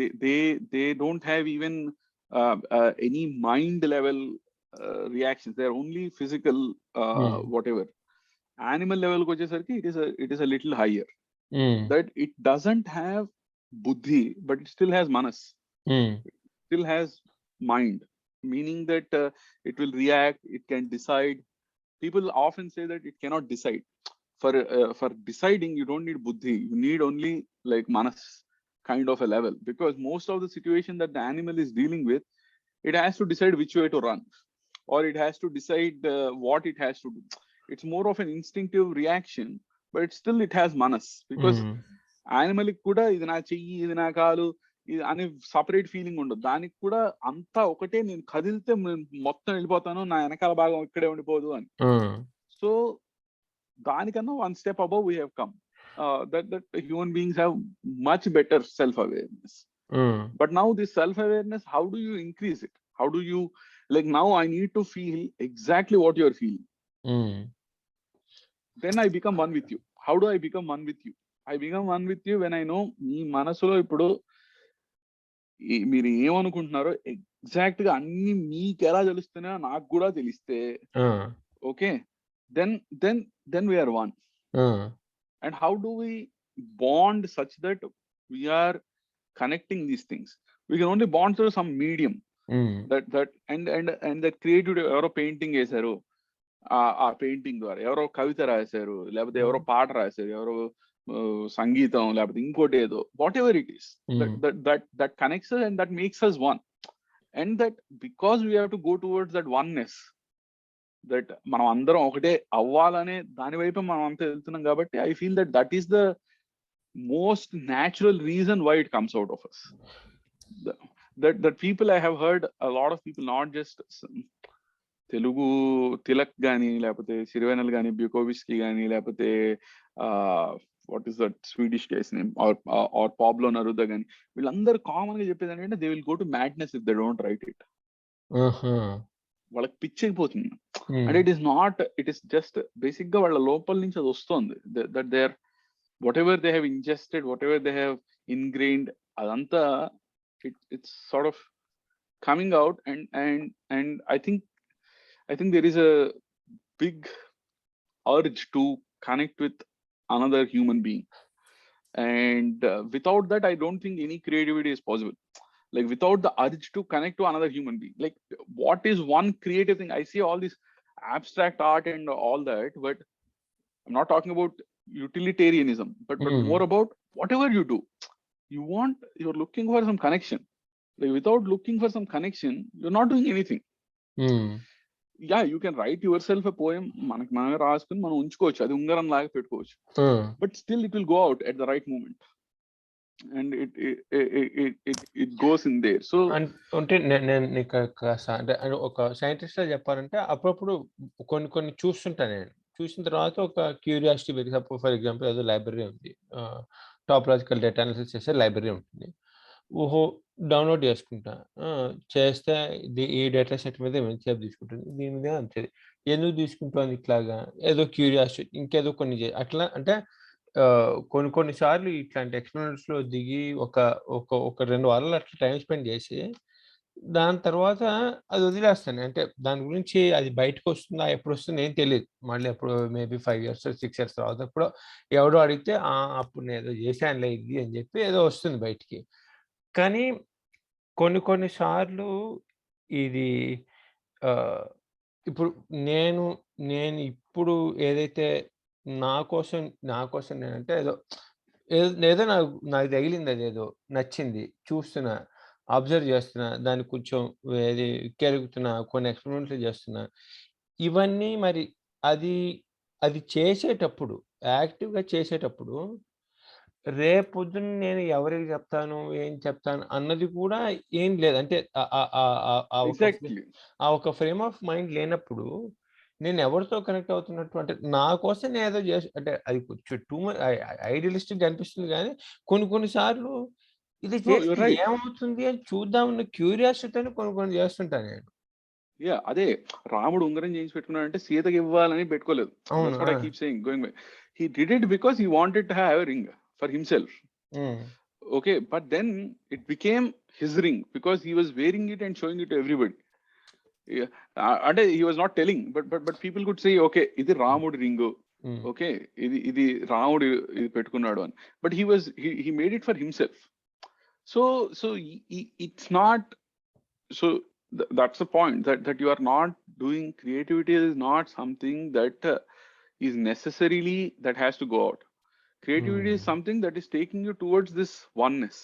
they don't have even any mind level reactions. They are only physical, హ్మ్. whatever. Animal level ko vachesariki, it is a little higher, హ్మ్. that it doesn't have buddhi, but it still has manas, హ్మ్. still has mind, meaning that it will react, it can decide. People often say that it cannot decide. For deciding, you don't need buddhi, you need only like manas kind of a level, because most of the situation that the animal is dealing with, it has to decide which way to run, or it has to decide what it has to do. It's more of an instinctive reaction, but still it has manas, because హ్మ్. animal kuda ఇది నా చెయ్యి, ఇది నా కాలు, ఇది అనే separate feeling ఉండదు. దానికి కూడా అంతా ఒకటే, నేను కదిలితే మొత్తం వెళ్ళిపోతాను, నా వెనకాల భాగం ఇక్కడే ఉండిపోదు అని. ఆ! సో దానికన్నా one step above we have come. That human beings have much better self-awareness. హ్మ్. But now this self-awareness, how do you increase it? How do you, like, now I need to feel exactly what you're feeling. హ్మ్. Then I become one with you. How do I become one with you? I become one with you when I know మీ మనసులో ఇప్పుడు మీరు ఏమనుకుంటున్నారో exact గా అన్ని మీకు ఎలా తెలుస్తున్నాయో నాకు కూడా తెలిస్తే, ఆ! Okay, then we are one. ఆ! And how do we bond such that we are connecting these things? We can only bond through some medium. హ్మ్. And that creativity, ఎవరో పెయింటింగ్ వేశారు, ఆ పెయింటింగ్ ద్వారా ఎవరో కవిత రాశారు, లేకపోతే ఎవరో పాట రాశారు, ఎవరో సంగీతం, లేకపోతే ఇంకోటి ఏదో, వాట్ ఎవర్ ఇట్ ఈస్, హ్మ్. that connects us and that makes us one. And that because we have to go towards that oneness, that మనం అందరం ఒకటే అవ్వాలనే దాని వైపు మనం అంతా వెళ్తున్నాం కాబట్టి, I feel that is the most natural reason why it comes out of us. That people, I have heard a lot of people, not just Telugu Tilak గానీ, లేకపోతే సిరివెనల్ గానీ, బ్యూకోవిస్కీ గానీ, లేకపోతే what is that Swedish case name, or Pablo Neruda గానీ, వీళ్ళందరూ common గా చెప్పేది ఏంటంటే, they will go to madness if they don't write it. ఆహా! వాళ్ళకి పిచ్చైపోతుంది. Hmm. And it is just basic గా వాళ్ళ లోపల నుంచి అది వస్తుంది. That they are, whatever they have ingested, whatever they have ingrained, అదంతా it's sort of coming out. And I think there is a big urge to connect with another human being. And without that, I don't think any creativity is possible. Like without the urge to connect to another human being, like what is one creative thing? I see all this abstract art and all that, but I'm not talking about utilitarianism, but హ్మ్. more about whatever you do, you're looking for some connection. Like without looking for some connection, you're not doing anything. హ్మ్. Yeah, you can write your self a poem, మనకి మనమే రాసుకుని మనం ఉంచుకోవచ్చు, అది ఉంగరం లాగా పెట్టుకోవచ్చు, ఆ! But still it will go out at the right moment, and it goes in there. So అంటే నేను నీకు అంటే ఒక సైంటిస్ట్‌గా చెప్పాలంటే అప్పుడప్పుడు కొన్ని చూస్తుంటా నేను. చూసిన తర్వాత ఒక క్యూరియాసిటీ పెరిగి, ఫర్ ఎగ్జాంపుల్ ఏదో లైబ్రరీ ఉంది. టాపోలాజికల్ డేటా అనాలిసిస్ చేసే లైబ్రరీ ఉంటుంది. ఓహో! డౌన్‌లోడ్ చేసుకుంటా. ఆ! చేస్తే ఈ డేటా సెట్ మీద ఎంతసేపు తీసుకుంటుంది? దీని మీద అంతే. ఎందుకు తీసుకుంటోంది ఇట్లాగా? ఏదో క్యూరియాసిటీ, ఇంకేదో కొన్ని అట్లా అంటే కొన్ని సార్లు ఇట్లాంటి ఎక్స్‌పెరిమెంట్స్‌లో దిగి ఒక 2 వారాలు అట్లా టైమ్ స్పెండ్ చేసి, దాని తర్వాత అది వదిలేస్తాను. అంటే దాని గురించి అది బయటకొస్తుందా? ఎప్పుడొస్తుందో ఏం తెలీదు. మళ్ళీ ఎప్పుడో మేబీ 5 ఇయర్స్, 6 ఇయర్స్ తర్వాత ఎప్పుడో ఎవడో అడిగితే, అప్పుడు నేనేదో చేశానులే ఇది అని చెప్పి ఏదో వస్తుంది బయటికి. కానీ కొన్ని సార్లు ఇది ఆహ్ ఇప్పుడు నేను ఇప్పుడు ఏదైతే నా కోసం నేనంటే ఏదో నాకు తగిలింది, అదేదో నచ్చింది. చూస్తున్నా, అబ్జర్వ్ చేస్తున్నా, దాన్ని కొంచెం ఏది కెలుగుతున్నా, కొన్ని ఎక్స్‌పెరిమెంట్లు చేస్తున్నా. ఇవన్నీ మరి అది అది చేసేటప్పుడు, యాక్టివ్‌గా చేసేటప్పుడు రేపొద్దున నేను ఎవరికి చెప్తాను, ఏం చెప్తాను అన్నది కూడా ఏం లేదు. అంటే ఆహ్, ఆహ్, ఆహ్, ఆహ్, ఎగ్జాక్ట్‌లీ. ఆ ఒక ఫ్రేమ్ ఆఫ్ మైండ్ లేనప్పుడు నేను ఎవరితో కనెక్ట్ అవుతున్నట్టు, అంటే నా కోసం నేనేదో అంటే అది కొంచెం ఐడియలిస్టిక్‌గా అనిపిస్తుంది గానీ, కొన్ని సార్లు ఇది నో, యూ చేస్తే ఆర్ రైట్. ఏమవుతుంది అని చూద్దామన్న క్యూరియాసిటీతోని కొన్ని చేస్తుంటాను నేను. యాహ్! అదే రాముడు ఉంగరం చేయించి పెట్టుకున్నాడంటే సీతకి ఇవ్వాలని పెట్టుకోలేదు. అవును. దట్స్ వాట్ ఆ! I keep saying going by. He did it because he wanted to have a ring for himself. హ్మ్. Okay, but then it became his ring because he was wearing it and showing it to everybody. Yeah. అంటే he was not telling, but people could say, okay, ఇది రాముడి ring. హ్మ్. Okay, ఇది రాముడు ఇది పెట్టుకున్నాడు అని. But he made it for himself. So it's not, so that's the point, that you are not doing, creativity is not something that is necessarily that has to go out. Creativity is హ్మ్. something that is taking you towards this oneness,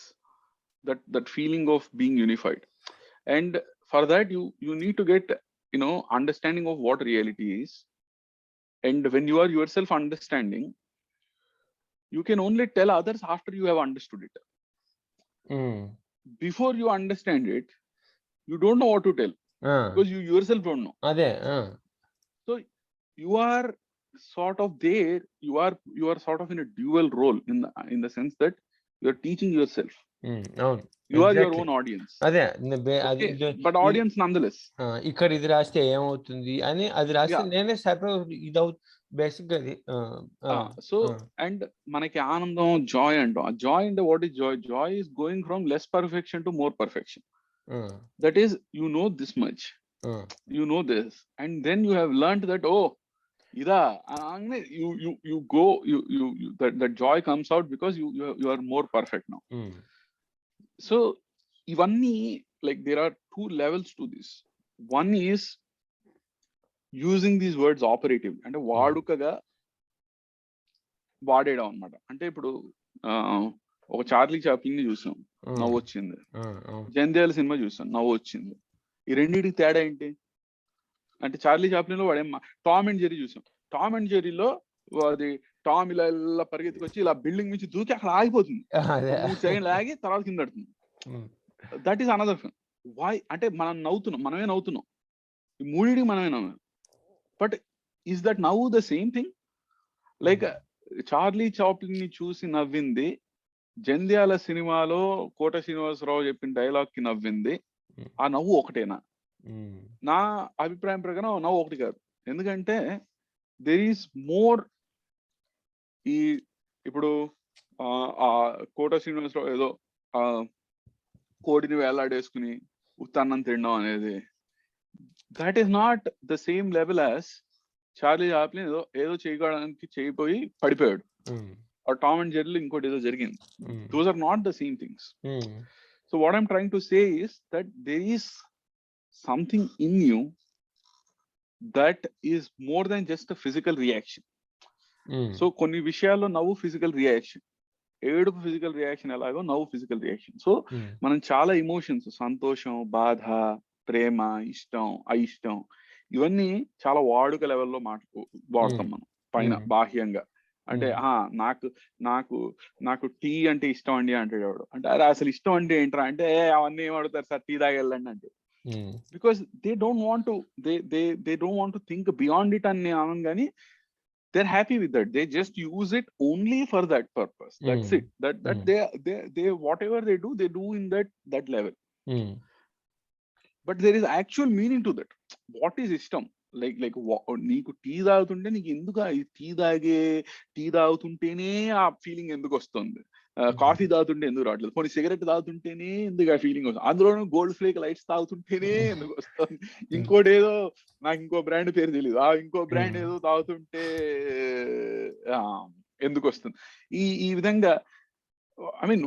that feeling of being unified. And for that you need to get, understanding of what reality is. And when you are yourself understanding, you can only tell others after you have understood it. హ్మ్. Before you understand it, you don't know what to tell, ఆ! because you yourself don't know. అదే. ఆ! So you are sort of there, you are sort of in a dual role, in the sense that you are teaching yourself. హ్మ్. అవును. You are your exactly. own audience. అదే. అది Okay, ఇది but ఇది audience nonetheless. ఇక్కడ ఇది రాస్తే ఏమవుతుంది అని అది రాస్తే Yeah. నేనే బేసిక్‌గా అది. ఆ! ఆ! So, ఆ! and మనకి ఆనందం, జాయ్ అంటాం. ఆ జాయ్ అంటే what is Joy? Joy is going from less perfection to more perfection. ఆ! That is, you know this much, ఆ! you know this, and then you have learned that, oh, ఇదా అనగానే you go, that joy comes out because you are more perfect now. హ్మ్. So ఇవన్నీ, like, there are two levels to this. One is using these words operative, అంటే వాడుకగా వాడేయడం అన్నమాట. అంటే ఇప్పుడు ఒక Charlie Chaplin ని చూసాం, హ్మ్. నవ్వొచ్చింది. ఆ! అవును. జంధ్యాల సినిమా చూసాం, నవ్వొచ్చింది. ఈ రెండిటికి తేడా ఏంటి? అంటే చార్లీ చాప్లిన్ లో టామ్ అండ్ జెర్రీ చూసాం. టామ్ అండ్ జెర్రీలో అది టామ్ ఇలా పరిగెత్తుకొచ్చి ఇలా బిల్డింగ్ నుంచి దూకి అక్కడ ఆగిపోతుంది. అదే. ఒక 3 సెకండ్లు ఆగి తర్వాత కింద పడుతుంది. Hmm. That is another film. Why అంటే మనం నవ్వుతున్నాం, మనమే నవ్వుతున్నాం. ఈ మూడిటికి మనమే నవ్వాం. బట్ ఈస్ దట్ నవ్వు the same thing? Like Charlie Chaplin ని చూసి నవ్వింది, జంధ్యాల సినిమాలో కోట శ్రీనివాసరావు చెప్పిన డైలాగ్ కి నవ్వింది, హ్మ్. ఆ నవ్వు ఒకటేనా? హ్మ్. నా అభిప్రాయం ప్రకారం ఆ నవ్వు ఒకటి కాదు. ఎందుకంటే దెర్ ఈస్ మోర్. ఈ ఇప్పుడు ఆ కోట శ్రీనివాసరావు ఏదో ఆ కోడిని వేలాడేసుకుని ఉత్తన్నం తినడం అనేది, that is not the same level as Charlie Chaplin ఏదో చేయడానికి చేయబోయి పడిపోయాడు. హ్మ్. ఆ టామ్ అండ్ జెర్రీలో ఇంకోటి ఏదో జరిగింది. Hmm. Those are not the same things. Hmm. So what I'm trying to say is that there is something in you that is more than just a physical reaction. హ్మ్. So కొన్ని విషయాల్లో నవ్వు physical reaction, ఏడుపు physical reaction ఎలాగో నవ్వు physical reaction. So హ్మ్. మనం చాలా ఎమోషన్స్, సంతోషం, బాధ, ప్రేమ, ఇష్టం, అయిష్టం, ఇవన్నీ చాలా వాడుక లెవెల్లో వాడతాం మనం పైన హ్మ్. బాహ్యంగా. అంటే నాకు నాకు నాకు టీ అంటే ఇష్టం అండి అంటాడు ఎవడు. అంటే అరే అసలు ఇష్టం అంటే ఏంట్రా అంటే, అవన్నీ ఏం అడుగుతారు సార్, టీ తాగెళ్ళండి అంటే. హ్మ్. Because they don't want to, they don't want to think beyond it అని నేను అనను, కానీ they're happy with that. They just use it only for that purpose. That's హ్మ్. it. That హ్మ్. they whatever they do in that level. హ్మ్. But there is actual meaning to that. What is ishtam? Like నీకు tea తాగుతుంటే నీకు ఎందుకు tea తాగుతుంటేనే ఆ feeling ఎందుకు వస్తుంది? కాఫీ తాగుతుంటే ఎందుకు రావట్లేదు? కొన్ని సిగరెట్ తాగుతుంటేనే ఎందుకు ఆ ఫీలింగ్ వస్తుంది? అందులోనూ గోల్డ్ ఫ్లేక్ లైట్స్ తాగుతుంటేనే ఎందుకు వస్తుంది? ఇంకోటి ఏదో, నాకు ఇంకో బ్రాండ్ పేరు తెలియదు, ఆ ఇంకో బ్రాండ్ ఏదో తాగుతుంటే ఎందుకు వస్తుంది? ఈ విధంగా, I mean,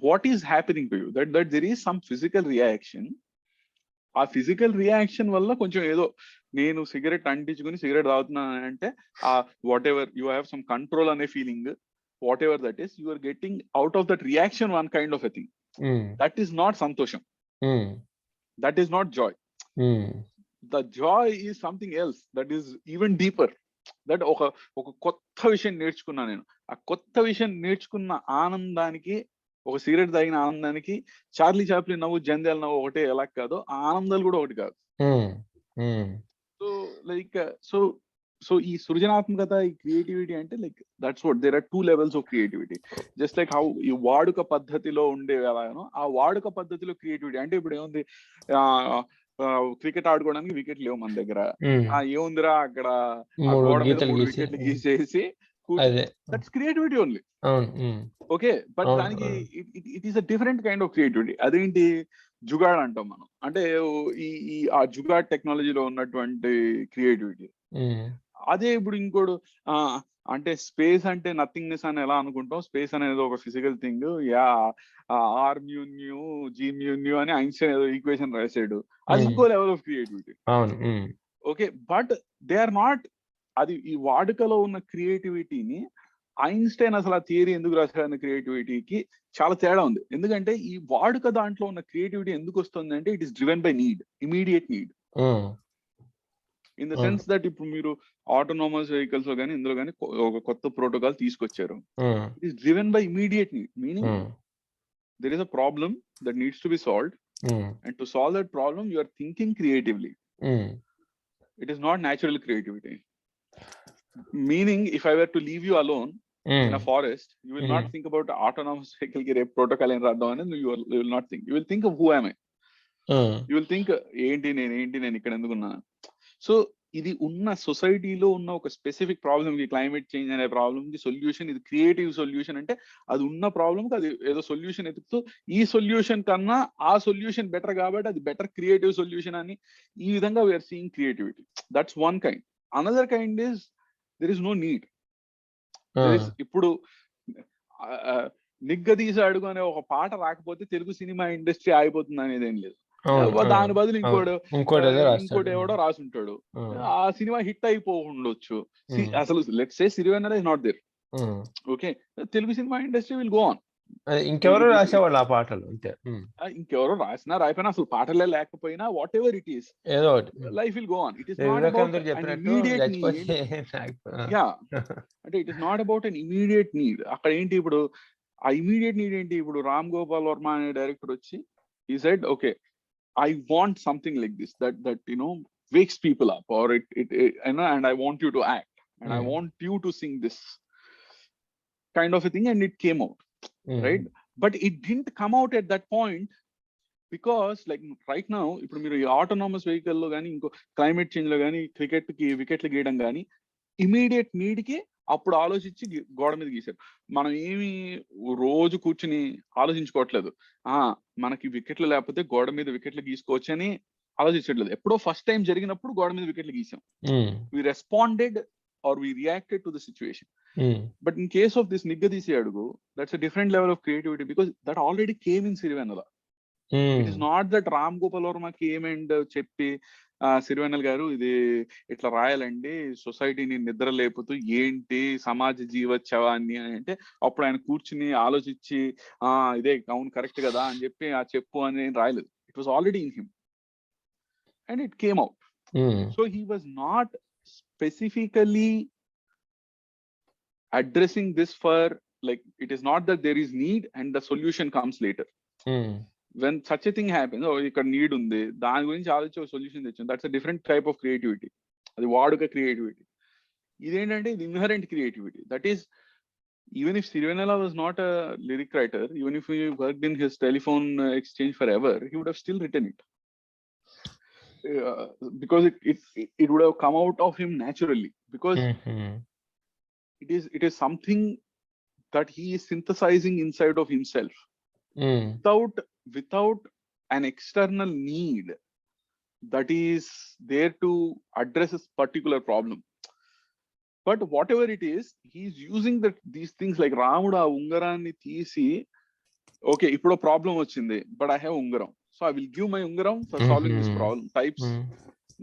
what is happening to you? That there is some physical reaction ఆ ఫిజికల్ రియాక్షన్ వల్ల కొంచెం ఏదో నేను సిగరెట్ అంటించుకుని సిగరెట్ తాగుతున్నాను అంటే ఆ whatever you have some control అనే feeling, whatever that is, you are getting out of that reaction one kind of a thing. That is not సంతోషం, that is not joy. The joy is something else that is even deeper. That ఒక కొత్త విషయం నేర్చుకున్నా నేను. ఆ కొత్త విషయం నేర్చుకున్న ఆనందానికి, ఒక సిగరెట్ తాగిన ఆనందానికి చార్లీ చాప్లిన్ నవ్వు, జంధ్యాల నవ్వు ఒకటే ఎలా కాదో ఆ ఆనందాలు కూడా ఒకటి కాదు. సో లైక్ సో ఈ సృజనాత్మకత, ఈ క్రియేటివిటీ అంటే like that's what there are 2 levels of creativity. Just like how ఈ వాడుక పద్ధతిలో ఉండే ఎలాగనో ఆ వాడుక పద్ధతిలో క్రియేటివిటీ అంటే ఇప్పుడు ఏముంది, క్రికెట్ ఆడుకోవడానికి వికెట్ లేవు మన దగ్గర, ఏముందిరా అక్కడ గోడ మీద 3 వికెట్లు గీసేసి, that's creativity only. Okay, but దానికి it is a different kind of creativity. అదేంటి, జుగాడ్ అంటాం మనం. అంటే ఈ ఆ జుగాడ్ టెక్నాలజీలో ఉన్నటువంటి క్రియేటివిటీ. అదే ఇప్పుడు ఇంకోడు అంటే స్పేస్ అంటే నథింగ్నెస్ అని ఎలా అనుకుంటాం, స్పేస్ అనేది ఒక physical thing, yeah R mu nu G mu nu అని ఐన్స్టైన్ ఏదో ఈక్వేషన్ రాసాడు, అది ఇంకో level of creativity. Okay, but they are not. అది ఈ వాడుకలో ఉన్న క్రియేటివిటీని ఐన్స్టైన్ అసలు ఆ థియరీ ఎందుకు రాశాడన్న క్రియేటివిటీకి చాలా తేడా ఉంది. ఎందుకంటే ఈ వాడుక దాంట్లో ఉన్న క్రియేటివిటీ ఎందుకు వస్తుంది అంటే it is driven by need, immediate need. In the sense that ఇప్పుడు మీరు ఆటోనామస్ వెహికల్స్ లో కానీ ఇందులో కానీ ఒక కొత్త ప్రోటోకాల్ తీసుకొచ్చారు. It is driven by immediate need, meaning there is a problem that needs to be solved, and to solve that problem you are thinking creatively. It is not natural creativity. Meaning, if I were to leave you alone in a forest, you will not think about autonomous vehicle ki rep protocol en raddam ani you will not think. You will think of who am I. You will think enti nenu ikkada endukunna. So ఇది ఉన్న సొసైటీలో ఉన్న ఒక specific problem కి, climate change అనే problem కి solution, ఇది creative solution. అంటే అది ఉన్న ప్రాబ్లమ్ కి అది ఏదో సొల్యూషన్ ఎతుకుతూ, ఈ సొల్యూషన్ కన్నా ఆ సొల్యూషన్ బెటర్ కాబట్టి అది బెటర్ క్రియేటివ్ సొల్యూషన్ అని, ఈ విధంగా we are seeing creativity. That's one kind. Another kind is there is no need. ఇప్పుడు నిగ్గదీశాడు అనే ఒక పాట రాకపోతే తెలుగు సినిమా ఇండస్ట్రీ ఆగిపోతుంది అనేది ఏం లేదు. దాని బదులు ఇంకోటి ఎవడో రాసుంటాడు, ఆ సినిమా హిట్ అయిపోవచ్చు. అసలు let's say Sirivennela is not there, okay, Telugu cinema industry will go on. ఇంకెవరో రాసేవాళ్ళు ఆ పాటలు, అంతే. ఇంకెవరో రాసినా రాయిపోయినా, అసలు పాటలే లేకపోయినా, వాట్ ఎవర్ ఇట్ ఈస్, ఏదో life will go on. It is not about an immediate need. Yeah, అంటే it is not about an immediate need. అక్కడ ఏంటి ఇప్పుడు ఆ ఇమీడియట్ నీడ్ ఏంటి? ఇప్పుడు రామ్ గోపాల్ వర్మ అనే డైరెక్టర్ వచ్చి he said, okay, I want something like this that you know wakes people up, or it you know, and I want you to act, and I want you to sing this kind of a thing, and it came out, right? But it didn't come out at that point because like right now ఇప్పుడు మీరు autonomous vehicle లో కానీ, ఇంకో climate change లో కానీ, cricket కి వికెట్లు గీయడం కానీ, ఇమీడియట్ నీడ్ కి అప్పుడు ఆలోచించి గోడ మీద గీశారు. మనం ఏమి రోజు కూర్చుని ఆలోచించుకోవట్లేదు, మనకి వికెట్లు లేకపోతే గోడ మీద వికెట్లు గీసుకోవచ్చు అని ఆలోచించట్లేదు. ఎప్పుడో ఫస్ట్ టైం జరిగినప్పుడు గోడ మీద వికెట్లు గీసాం. We responded or we reacted to the situation. But in case of this నిగ్గదీసే అడుగు, that's a different level of creativity because that already came in Sirivennela. It is not that Ram Gopal Varma came and చెప్పి సిరివెన్నెల గారు ఇది ఇట్లా రాయాలండి, సొసైటీని నిద్ర లేపుతూ ఏంటి సమాజ జీవోత్సవాన్ని అని అంటే, అప్పుడు ఆయన కూర్చుని ఆలోచించి ఇదే అవును కరెక్ట్ కదా అని చెప్పి చెప్పు అని రాయలేదు. It was already in him and it came out. So he was not specifically addressing this for like it is not that there is need and the solution comes later. When such a thing happens, ఇక్కడ need ఉంది, దాని గురించి ఆలోచించి ఒక solution తెచ్చాం, that's a different type of creativity. అది వాడుక creativity. ఇదేంటంటే ఇది inherent creativity. That is even if Sirivennela was not a lyric writer, even if he worked in his telephone exchange for ever, he would have still written it because it would have come out of him naturally, because it is something that he is synthesizing inside of himself without an external need that is there to address a particular problem. But whatever it is, he is using these things like Ramuda ungaranni teesi, okay, ipudo problem vachindi but I have ungaram, So I will give my ungaram for solving this problem types.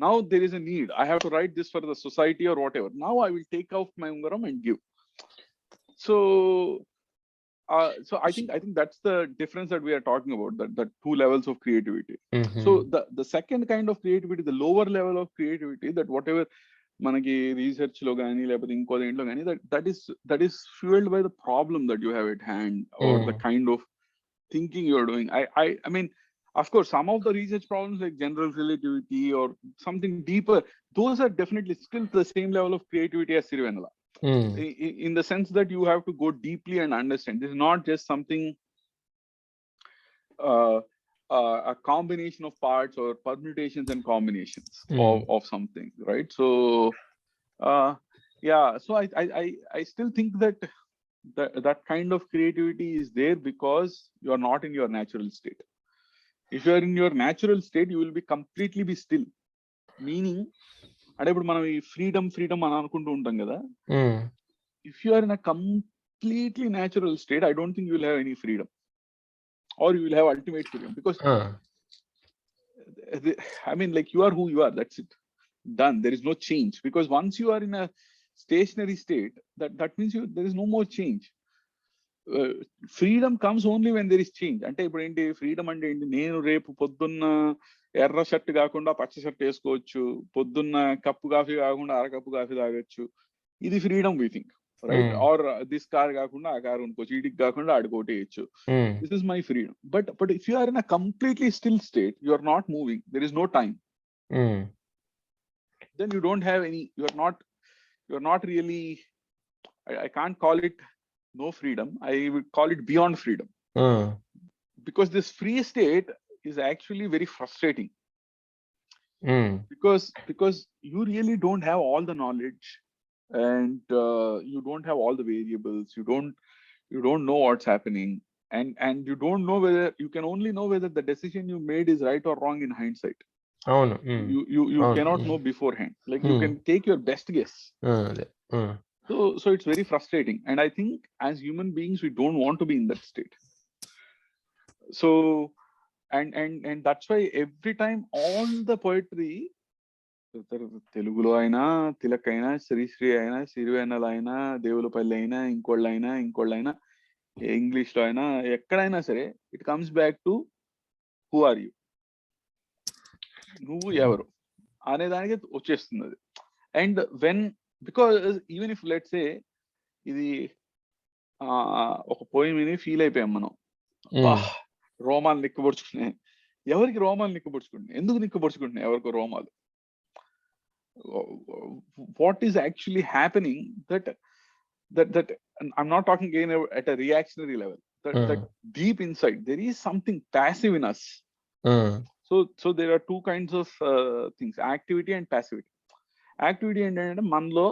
Now there is a need. I have to write this for the society or whatever. Now I will take out my ungaram and give. So I think that's the difference that we are talking about. That two levels of creativity. So the second kind of creativity, the lower level of creativity, that whatever మనకి research లో కానీ లేకపోతే ఇంకో దేంట్లో కానీ that is fueled by the problem that you have at hand or the kind of thinking you are doing. I mean, of course, some of the research problems like general relativity or something deeper, those are definitely still the same level of creativity as Sirvenala. In the sense that you have to go deeply and understand. This is not just something a combination of parts or permutations and combinations of something, right? So yeah, so I still think that kind of creativity is there because you are not in your natural state. If you are in your natural state, you will be completely be still. Meaning, అంటే ఇప్పుడు మనం ఈ freedom అని అనుకుంటూ ఉంటాం కదా. If you are in a completely natural state, I don't think you will have any freedom, or you will have ultimate freedom, because I mean, like, you are who you are. That's it. Done. There is no change, because once you are in a stationary state, that means there is no more change. Freedom comes only when there is change. అంటే ఇప్పుడు ఏంటి freedom అంటే ఏంటి? నేను రేపు పొద్దున్న ఎర్ర shirt కాకుండా పచ్చ షర్ట్ వేసుకోవచ్చు, పొద్దున్న కప్పు కాఫీ కాకుండా అరకప్పు కాఫీ తాగొచ్చు. ఇది freedom we think, right? Or this car కాకుండా ఆ కార్ కొనుక్కోవచ్చు, ఇడికి కాకుండా ఆడుకోటి వేయచ్చు. This is my freedom. But if you are in a completely still state, you are not moving, there is no time, then you don't have any, you are not really, I can't call it no freedom, I would call it beyond freedom. Because this free state is actually very frustrating. Because you really don't have all the knowledge, and you don't have all the variables, you don't know what's happening, and you don't know whether, you can only know whether the decision you made is right or wrong in hindsight. You cannot know beforehand. Like, you can take your best guess. So it's very frustrating, and I think as human beings we don't want to be in that state. So and that's why every time all the poetry, తెలుగులో అయినా తిలక్ అయినా శ్రీశ్రీ అయినా సిరివెన్నెల అయినా దేవులపల్లి అయినా ఇంకోళ్ళైనా English లో అయినా ఎక్కడైనా సరే, it comes back to who are you, నువ్వు ఎవరు అనే దానికి వచ్చేస్తుంది అది. And because even if let's say ఇది ఒక పోయిమని ఫీల్ అయిపోయాం మనం, రోమాలు నిక్కబొడుచుకున్నాయి. ఎవరికి రోమాలు నిక్కబొడుచుకుంటున్నాయి? ఎందుకు నిక్కబొడుచుకుంటున్నాయి ఎవరికో రోమాలు? What is actually happening? that I'm not talking again at a reactionary level, that deep inside there is something passive in us. So there are two kinds of things, activity and passivity. Activity ఏంటంటే మనలో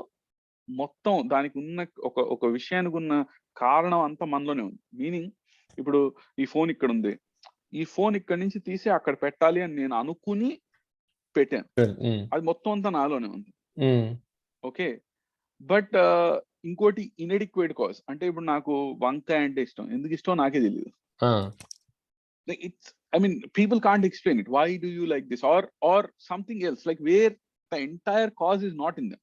మొత్తం దానికి ఉన్న ఒక విషయానికి ఉన్న కారణం అంతా మనలోనే ఉంది. మీనింగ్, ఇప్పుడు ఈ ఫోన్ ఇక్కడ ఉంది, ఈ ఫోన్ ఇక్కడ నుంచి తీసి అక్కడ పెట్టాలి అని నేను అనుకుని పెట్టాను, అది మొత్తం అంతా నాలోనే ఉంది. ఓకే, బట్ ఇంకోటి ఇన్ఎడిక్వేట్ కాజ్. అంటే ఇప్పుడు నాకు వంకాయ అంటే ఇష్టం, ఎందుకు ఇష్టం నాకే తెలియదు. It's, I mean, people can't explain it. Why do you like this, or something else, like where the entire cause is not in them.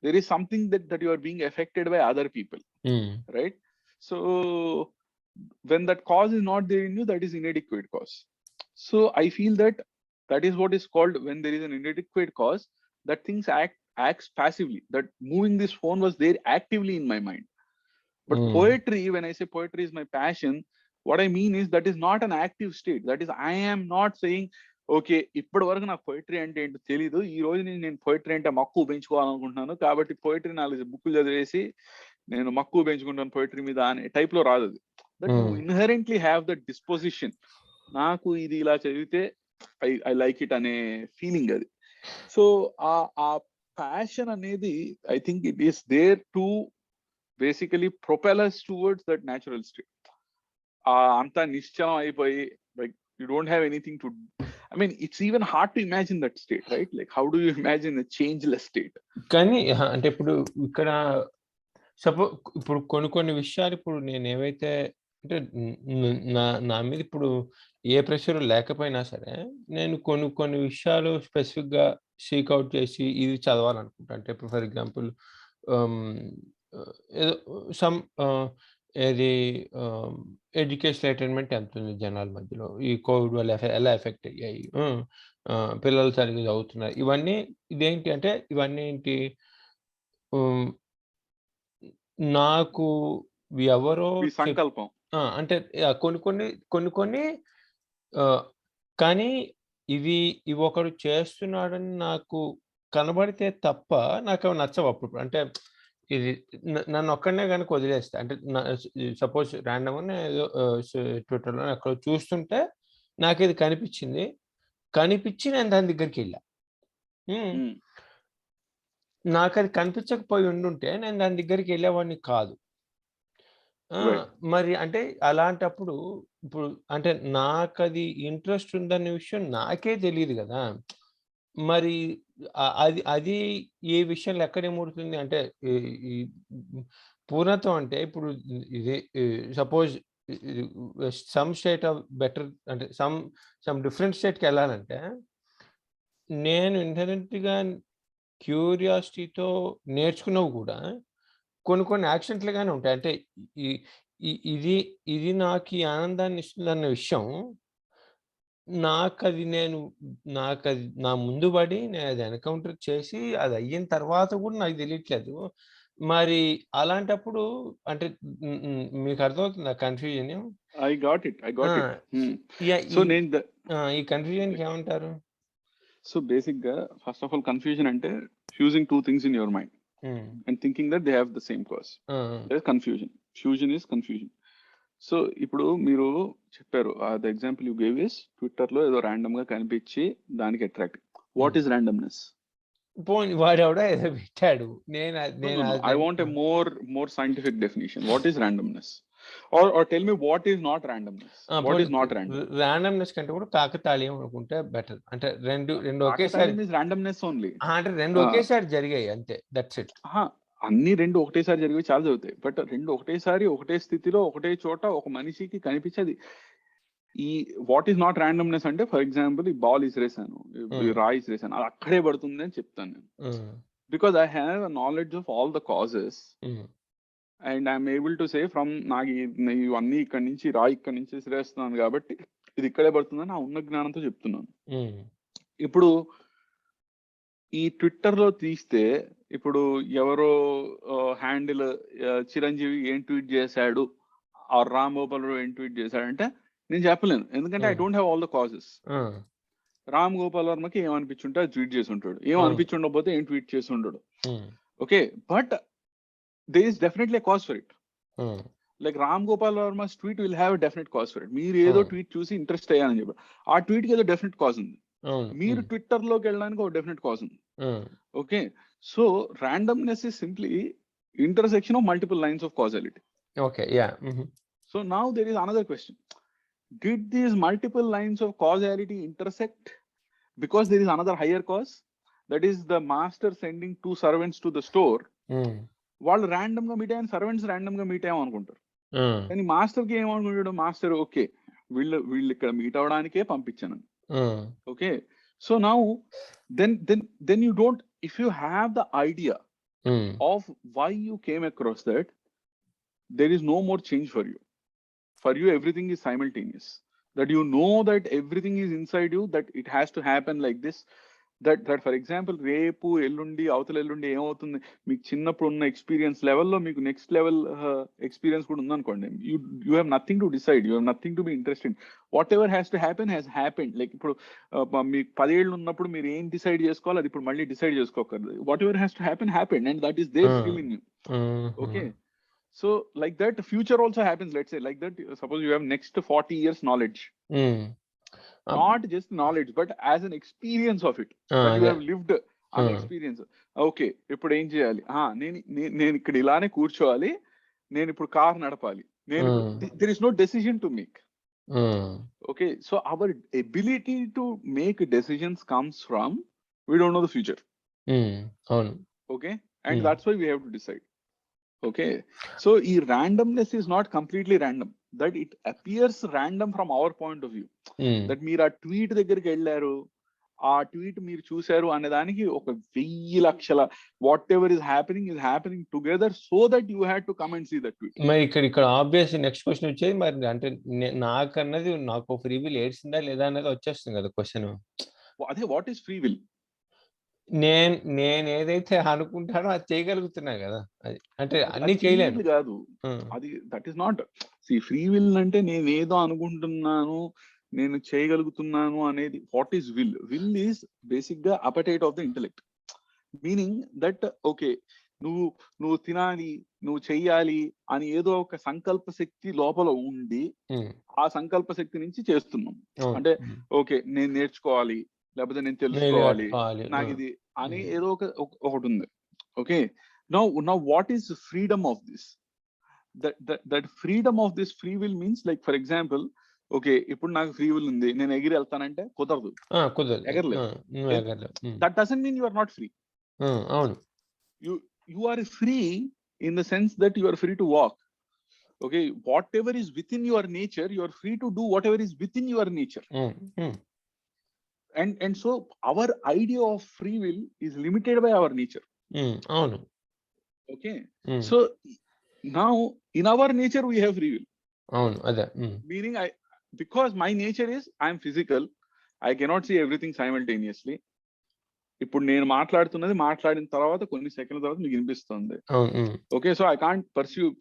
There is something that you are being affected by other people, right? So when that cause is not there in you, that is inadequate cause. So I feel that is what is called, when there is an inadequate cause, that things acts passively. That moving this phone was there actively in my mind. But poetry, when I say poetry is my passion, what I mean is that is not an active state. That is, I am not saying, okay, ఇప్పటి వరకు నాకు poetry అంటే ఏంటో తెలీదు, ఈ రోజు నేను poetry అంటే మక్కువ పెంచుకోవాలనుకుంటున్నాను, కాబట్టి పోయిటరీ 4 బుక్కులు చదివేసి నేను మక్కువ పెంచుకుంటాను పోయిటరీ మీద అనే టైప్ లో రాదు అది. That you inherently have that disposition, నాకు ఇది ఇలా చదివితే ఐ లైక్ ఇట్ అనే ఫీలింగ్ అది. సో ఆ ప్యాషన్ అనేది, I think it is there to basically propel us towards that natural state. అంతా నిశ్చలం అయిపోయి, like you don't have anything to, I mean, it's even hard to imagine that state, right? Like, how do you imagine a changeless state? కానీ అంటే ఇప్పుడు ఇక్కడ ఇప్పుడు కొన్ని విషయాలు ఇప్పుడు నేను ఏవైతే అంటే నా మీద ఇప్పుడు ఏ ప్రెషర్ లేకపోయినా సరే, నేను కొన్ని విషయాలు స్పెసిఫిక్‌గా సీక్ ఔట్ చేసి ఇది చదవాలనుకుంటా. అంటే ఇప్పుడు ఫర్ ఎగ్జాంపుల్ ఆహ్, ఏదో సమ్ ఏది ఆహ్, ఎడ్యుకేషనల్ అటైన్‌మెంట్ ఎంతుంది జనాల మధ్యలో? ఈ కోవిడ్ వల్ల ఎలా ఎఫెక్ట్ అయ్యాయి? పిల్లలు సరిగ్గా చదువుతున్నారు. ఇదేంటి అంటే ఇవన్నీ ఏంటి? హ్మ్. నాకు ఎవరో మీ సంకల్పం. అంటే యాహ్! కొన్ని కొన్ని ఆహ్, కానీ ఇవొకడు చేస్తున్నాడని నాకు కనబడితే తప్ప నాకవి నచ్చవప్పుడు. అంటే ఇది నన్నొక్కడినే గనుక వదిలేస్తే అంటే సపోజ్ ర్యాండమ్‌గా ఏదో ట్విట్టర్‌లోనో ఎక్కడో చూస్తుంటే నాకిది కనిపిచ్చింది. కనిపిచ్చి నేను దాని దగ్గరికెళ్ళా. హ్మ్. హ్మ్. నాకది కనిపించకపోయి ఉండుంటే నేను దాని దగ్గరికెళ్ళేవాడిని కాదు. ఆ! రైట్. మరి అంటే అలాంటప్పుడు ఇప్పుడు అంటే నాకది ఇంట్రెస్ట్ ఉందన్న విషయం నాకే తెలీదు గదా! మరి అది అది ఏ విషయంలో ఎక్కడ ఇముడుతుంది అంటే ఈ ఈ పూర్ణత్వం అంటే ఇప్పుడు ఇది సపోజ్ ఇది సమ్ స్టేట్ ఆఫ్ బెటర్ అంటే సమ్ డిఫరెంట్ స్టేట్‌కెళ్ళాలంటే నేను ఇన్‌హెరెంట్‌గా క్యూరియాసిటీతో నేర్చుకున్నవి గూడా కొన్ని యాక్సిడెంటల్‌గానే ఉంటాయి. అంటే ఈ ఇ ఇది ఇది నాకీ ఆనందాన్ని ఇస్తుందన్న విషయం నాకది నేను నాకది నా ముందు పడి నేనది ఎన్‌కౌంటర్ చేసి అదయిన తర్వాత గూడా నాకు తెలియట్లేదు. మరి అలాంటప్పుడు అంటే మీకు అర్థమవుతుందా confusion? I got it. I ah! Got it. Hmm. Yeah! So నేను ఈ కన్‌ఫ్యూజన్‌కి ఏమంటారు? సో బేసిక్‌గా ఫస్ట్ ఆఫ్ ఆల్ కన్‌ఫ్యూజన్ అంటే fusing 2 things in your mind hmm. And thinking that they have the same cause. Ah! Ah! That is confusion. Fusion is confusion. So ఇప్పుడు మీరు చెప్పారు. The example you gave is ట్విట్టర్‌లో ఏదో రాండమ్‌గా కనిపించి దానికి attract. What hmm. Is రాండమ్‌నెస్? పోనీ వాడెవడో ఏదో పెట్టాడు. No, నేను no, no. I దాన్ని want a more scientific definition. What is randomness? Or tell me what is not randomness? What పోనీ is not random? రాండమ్‌నెస్ కంటే కూడా కాకతాళీయం అనుకుంటే బెటర్. అంటే 2 ఒకేసారి Kakatalim is randomness only. అంటే 2 Uh, ఒకేసారి జరిగాయి అంతే. That's it. అహా! అన్ని 2 ఒకటేసారి జరిగేవి చాలా జరుగుతాయి. బట్ 2 ఒకటేసారి, ఒకటే స్థితిలో, ఒకటే చోట ఒక మనిషికి కనిపించేది. ఈ వాట్ ఈస్ నాట్ రాండమ్‌నెస్ అంటే ఫర్ ఎగ్జాంపుల్ ఈ బాల్ ఇసిరేసాను. ఈ హ్మ్. రాయి ఇసిరేసాను. అది అక్కడే పడుతుంది అని చెప్తాను నేను. Hmm. Because I have a knowledge of all the causes hmm. And I'm able to say from నాకు ఇవన్నీ ఇక్కడి నుంచి రాయి ఇక్కడి నుంచి ఇసిరేస్తున్నాను కాబట్టి ఇది ఇక్కడే పడుతుందని ఆ ఉన్న జ్ఞానంతో చెప్తున్నాను. హ్మ్. ఇప్పుడు ఈ ట్విట్టర్‌లో తీస్తే ఇప్పుడు ఎవరో హ్యాండిల్ చిరంజీవి ఏం ట్వీట్ చేశాడు? ఆర్ రామ్ గోపాల్‌రావు ఏం ట్వీట్ చేశాడంటే నేను చెప్పలేను. ఎందుకంటే ఐ హ్మ్. Don't have all the causes. ఆ! రామ్ గోపాల్ వర్మకి ఏం అనిపించుంటే అది ట్వీట్ చేసి ఉంటాడు. ఏం అవును. అనిపించుండకపోతే ఏం ట్వీట్ చేసి ఉండడు. Hmm. Okay. But there is definitely a cause for it. Hmm. Like Ram Gopal Varma's tweet will have a definite cause for it. మీరు ఏదో అవును. ట్వీట్ చూసి ఇంట్రెస్ట్ అయ్యారని చెప్పారు. ఆ ట్వీట్‌కి ఏదో డెఫినెట్ కాజ్ ఉంది. అవును. మీరు హ్మ్. ట్విట్టర్‌లోకి వెళ్ళడానికి ఒక డెఫినెట్ కాజ్ ఉంది. హ్మ్. Okay. So randomness is simply intersection of multiple lines of causality. Okay. Yeah! హుహు. So now there is another question. Did these multiple lines of causality intersect because there is another higher cause? That is the master sending 2 servants to the store. హ్మ్. వాళ్ళు ర్యాండమ్‌గా meet అయ్యారు. Servants ర్యాండమ్‌గా meet అయ్యామనుకుంటారు. హ్మ్. కానీ మాస్టర్‌కి ఏమనుకుంటాడు? Master okay. వీళ్ళు ఇక్కడ మీట్ అవ్వడానికే పంపించాను. హ్మ్. Okay. So now then you don't, if you have the idea హ్మ్. of why you came across that, there is no more change for you. For you, everything is simultaneous. That you know that everything is inside you, that it has to happen like this. That for example, రేపు ఎల్లుండి అవతల ఎల్లుండి ఏమవుతుంది మీకు చిన్నప్పుడు ఉన్న experience లెవెల్లో మీకు నెక్స్ట్ లెవెల్ ఎక్స్పీరియన్స్ కూడా ఉందనుకోండి. You have nothing to decide, you have nothing to be interested. What ever has to happen has happened. Like ఇప్పుడు మీకు 10 ఏళ్ళు ఉన్నప్పుడు మీరు ఏం డిసైడ్ చేసుకోవాలి అది ఇప్పుడు మళ్ళీ డిసైడ్ చేసుకోకర్లేదు. Whatever has to happen happened and that is there still in you. Okay. So like that, future also happens. Let's say like that. Suppose you have next 40 years knowledge, not just knowledge, but as an experience of it that you అదే. have lived an experience. Okay, ఇప్పుడు ఏం చేయాలి? నేను ఇక్కడ ఇలానే కూర్చోవాలి. నేను ఇప్పుడు కార్ నడపాలి. there is no decision to make. Okay, so our ability to make decisions comes from we don't know the future. అవును. Okay, and that's why we have to decide. Okay, so randomness is not completely random. that it appears random from our point of view. That మీరు ఆ tweet దగ్గరికి వెళ్ళారు, ఆ tweet మీరు చూసారు అనే దానికి ఒక 1000 లక్షల whatever is happening together so that you had to come and see that tweet. మరి ఇక్కడ ఆబ్వియస్ నెక్స్ట్ క్వశ్చన్ వచ్చేది, మరి అంటే నాకన్నది నాకు ఫ్రీ విల్ ఏడ్చిందా లేదా అనేది వచ్చేస్తుంది కదా క్వశ్చన్. అదే వాట్ ఈస్ ఫ్రీ విల్? నేను ఏదైతే అనుకుంటానో అది చేయగలుగుతున్నా కదా, అది అంటే అన్ని చేయలేను కాదు. అది that is not free will. అంటే నేను ఏదో అనుకుంటున్నాను, నేను చేయగలుగుతున్నాను అనేది what is will? Will is basic గా appetite of the intellect. Meaning that okay, నువ్వు తినాలి, నువ్వు చెయ్యాలి అని ఏదో ఒక సంకల్ప శక్తి లోపల ఉండి ఆ సంకల్ప శక్తి నుంచి చేస్తున్నాం. అంటే ఓకే, నేను నేర్చుకోవాలి, లేకపోతే నేను తెలుసుకోవాలి, నాకు ఇది అని ఏదో ఒకటి ఉంది. Okay, now what is freedom of this? That freedom of this free will means like for example, okay ఇప్పుడు నాకు ఫ్రీ విల్ ఉంది, నేను ఎగిరి వెళ్తానంటే కుదరదు, ఎగరలేదు. That doesn't mean you are not free. అవును, you are free in the sense that you are free to walk. Okay, whatever is within your nature, you are free to do whatever is within your nature. And so our idea of free will is limited by our nature. అవును. Okay, so now in our nature we have free will. అవును, అదే. Meaning because my nature is I am physical, I cannot see everything simultaneously. ఇప్పుడు నేను మాట్లాడిన తర్వాత కొన్ని సెకండ్ల తర్వాత మీకు వినిపిస్తుంది. Okay, so I can't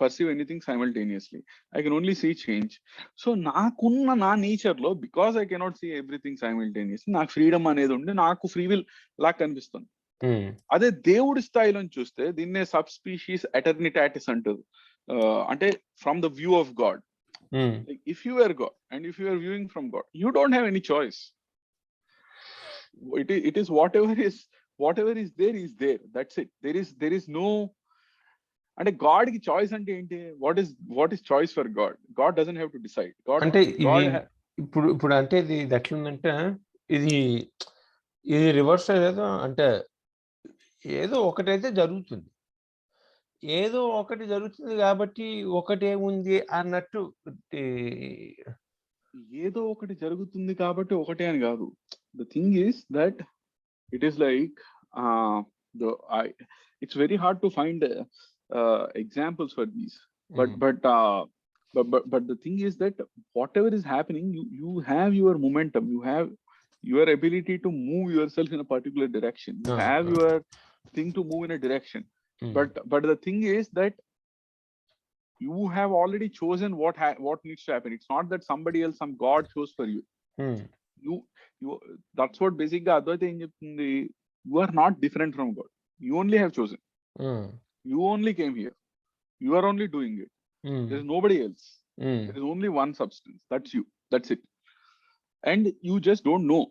perceive anything simultaneously, I can only see change. So నాకున్న నా నేచర్ లో because I cannot see everything simultaneously నాకు ఫ్రీడమ్ అనేది ఉండి నాకు ఫ్రీ విల్ లా కనిపిస్తుంది. అదే దేవుడి స్థాయిలో చూస్తే దీన్నే సబ్ స్పీషీస్ ఎటర్నిటాటిస్ అంటారు. అంటే from the view of God, if you are God and if you are viewing from God, you don't have any choice. It is whatever is there is there. That's it. There is no. అంటే God కి choice అంటే ఏంటి? What is choice for God? God doesn't have to decide. అంటే ఇప్పుడు అంటే ఇది ఎట్లుందంటే ఇది రివర్స్ ఏదో, అంటే ఏదో ఒకటైతే జరుగుతుంది, ఏదో ఒకటి జరుగుతుంది కాబట్టి ఒకటే ఉంది అన్నట్టు. ఏదో ఒకటి జరుగుతుంది కాబట్టి ఒకటే అని కాదు. The thing is that it is like it's very hard to find examples for these, but the thing is that whatever is happening, you have your momentum, you have your ability to move yourself in a particular direction, you have your thing to move in a direction. But the thing is that you have already chosen what needs to happen. It's not that somebody else, some God chose for you. You that's what basically Advaita em cheptundi. You are not different from God. You only have chosen. You only came here. You are only doing it. There is nobody else. There is only one substance. That's you. That's it. And you just don't know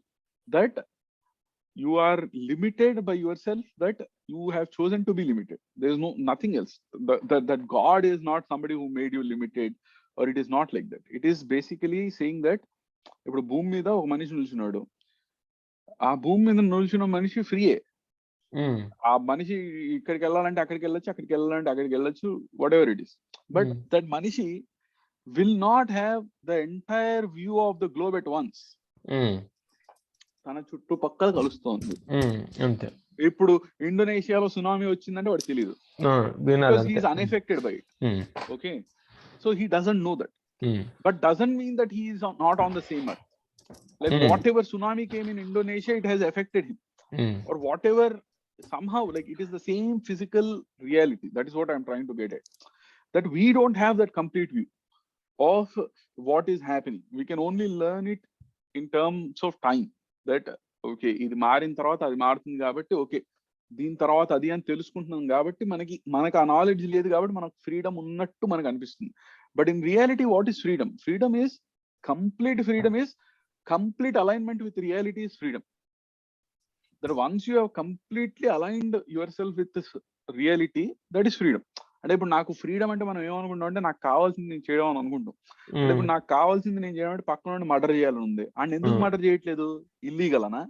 that you are limited by yourself, that you have chosen to be limited. There is nothing else. That God is not somebody who made you limited, or it is not like that. It is basically saying that ఇప్పుడు భూమి మీద ఒక మనిషి నిల్చున్నాడు, ఆ భూమి మీద నిల్చున్న మనిషి ఫ్రీయే. ఆ మనిషి ఇక్కడికి వెళ్ళాలంటే అక్కడికి వెళ్ళొచ్చు, అక్కడికి వెళ్ళాలంటే అక్కడికి వెళ్ళొచ్చు, whatever it is. But that మనిషి will not have the entire view of the globe at once. తన చుట్టుపక్కల కలుస్తోంది. ఇప్పుడు ఇండోనేషియాలో సునామీ వచ్చిందంటే వాడు తెలియదు, he is unaffected by it. Okay, so he doesn't know that. But doesn't mean that he is not on the same earth. Like whatever tsunami came in Indonesia, it has affected him. Or whatever, somehow, like it is the same physical reality. That is what I'm trying to get at. That we don't have that complete view of what is happening. We can only learn it in terms of time. That okay, ఇది మారిన తర్వాత అది మారుతుంది కాబట్టి okay, దీని తర్వాత అది అని తెలుసుకుంటున్నాం కాబట్టి మనకి ఆ నాలెడ్జ్ లేదు కాబట్టి మనకు ఫ్రీడమ్ ఉన్నట్టు మనకు అనిపిస్తుంది. But in reality, what is freedom? Freedom is complete alignment with reality is freedom. That once you have completely aligned yourself with this reality, that is freedom. అంటే ఇప్పుడు నాకు ఫ్రీడమ్ అంటే మనం ఏమనుకుంటాం అంటే నాకు కావాల్సింది నేను చేయడం అని అనుకుంటాం. అంటే ఇప్పుడు నాకు కావాల్సింది నేను చేయడం అంటే పక్కన నుండి మర్డర్ చేయాలని ఉంది. అండ్ ఎందుకు మర్డర్ చేయట్లేదు? ఇల్లీగల్ అనా?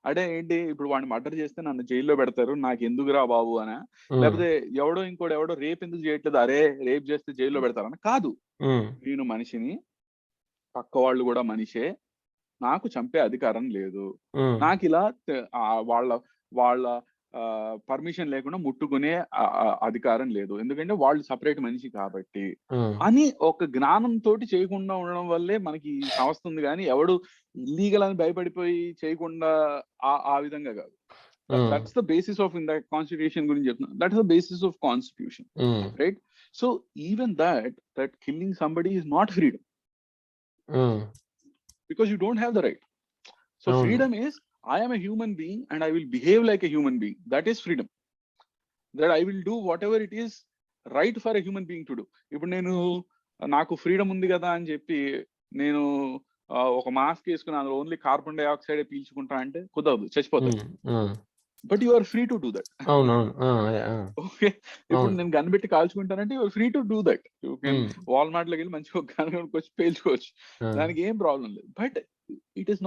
అంటే ఏంటి, ఇప్పుడు వాడిని మర్డర్ చేస్తే నన్ను జైల్లో పెడతారు, నాకు ఎందుకురా బాబు అనా, లేకపోతే ఎవడో రేప్ ఎందుకు చేయట్లేదు, అరే రేప్ చేస్తే జైల్లో పెడతారని కాదు. నేను మనిషిని, పక్క వాళ్ళు కూడా మనిషే, నాకు చంపే అధికారం లేదు, నాకు ఇలా వాళ్ళ పర్మిషన్ లేకుండా ముట్టుకునే అధికారం లేదు, ఎందుకంటే వాళ్ళు సపరేట్ మనిషి కాబట్టి అని ఒక జ్ఞానంతో చేయకుండా ఉండడం వల్లే మనకి సమస్య ఉంది. కానీ ఎవడు ఇల్లీగల్ అని భయపడిపోయి చేయకుండా ఆ విధంగా కాదు. That's the basis of in the constitution గురించి చెప్తున్నా, that's the basis of constitution, right? So even that killing somebody is not freedom, because you don't have the right. So freedom is, I am a human being and I will behave like a human being. That is freedom. That I will do whatever it is right for a human being to do. ఇప్పుడు నేను నాకు freedom ఉంది కదా అని చెప్పి నేను ఒక mask వేసుకుని అందులో ఓన్లీ కార్బన్ డైఆక్సైడ్ పీల్చుకుంటా అంటే కుదరదు, చచ్చిపోతాను. But you are free to do that. Okay, ఇప్పుడు నేను గన్ పెట్టి కాల్చుకుంటానంటే you are free to do that. Walmart లోకి వెళ్ళి మంచిగా ఒక గన్ కొనుక్కొచ్చి పేల్చుకోవచ్చు, దానికి ఏం ప్రాబ్లం లేదు. But it is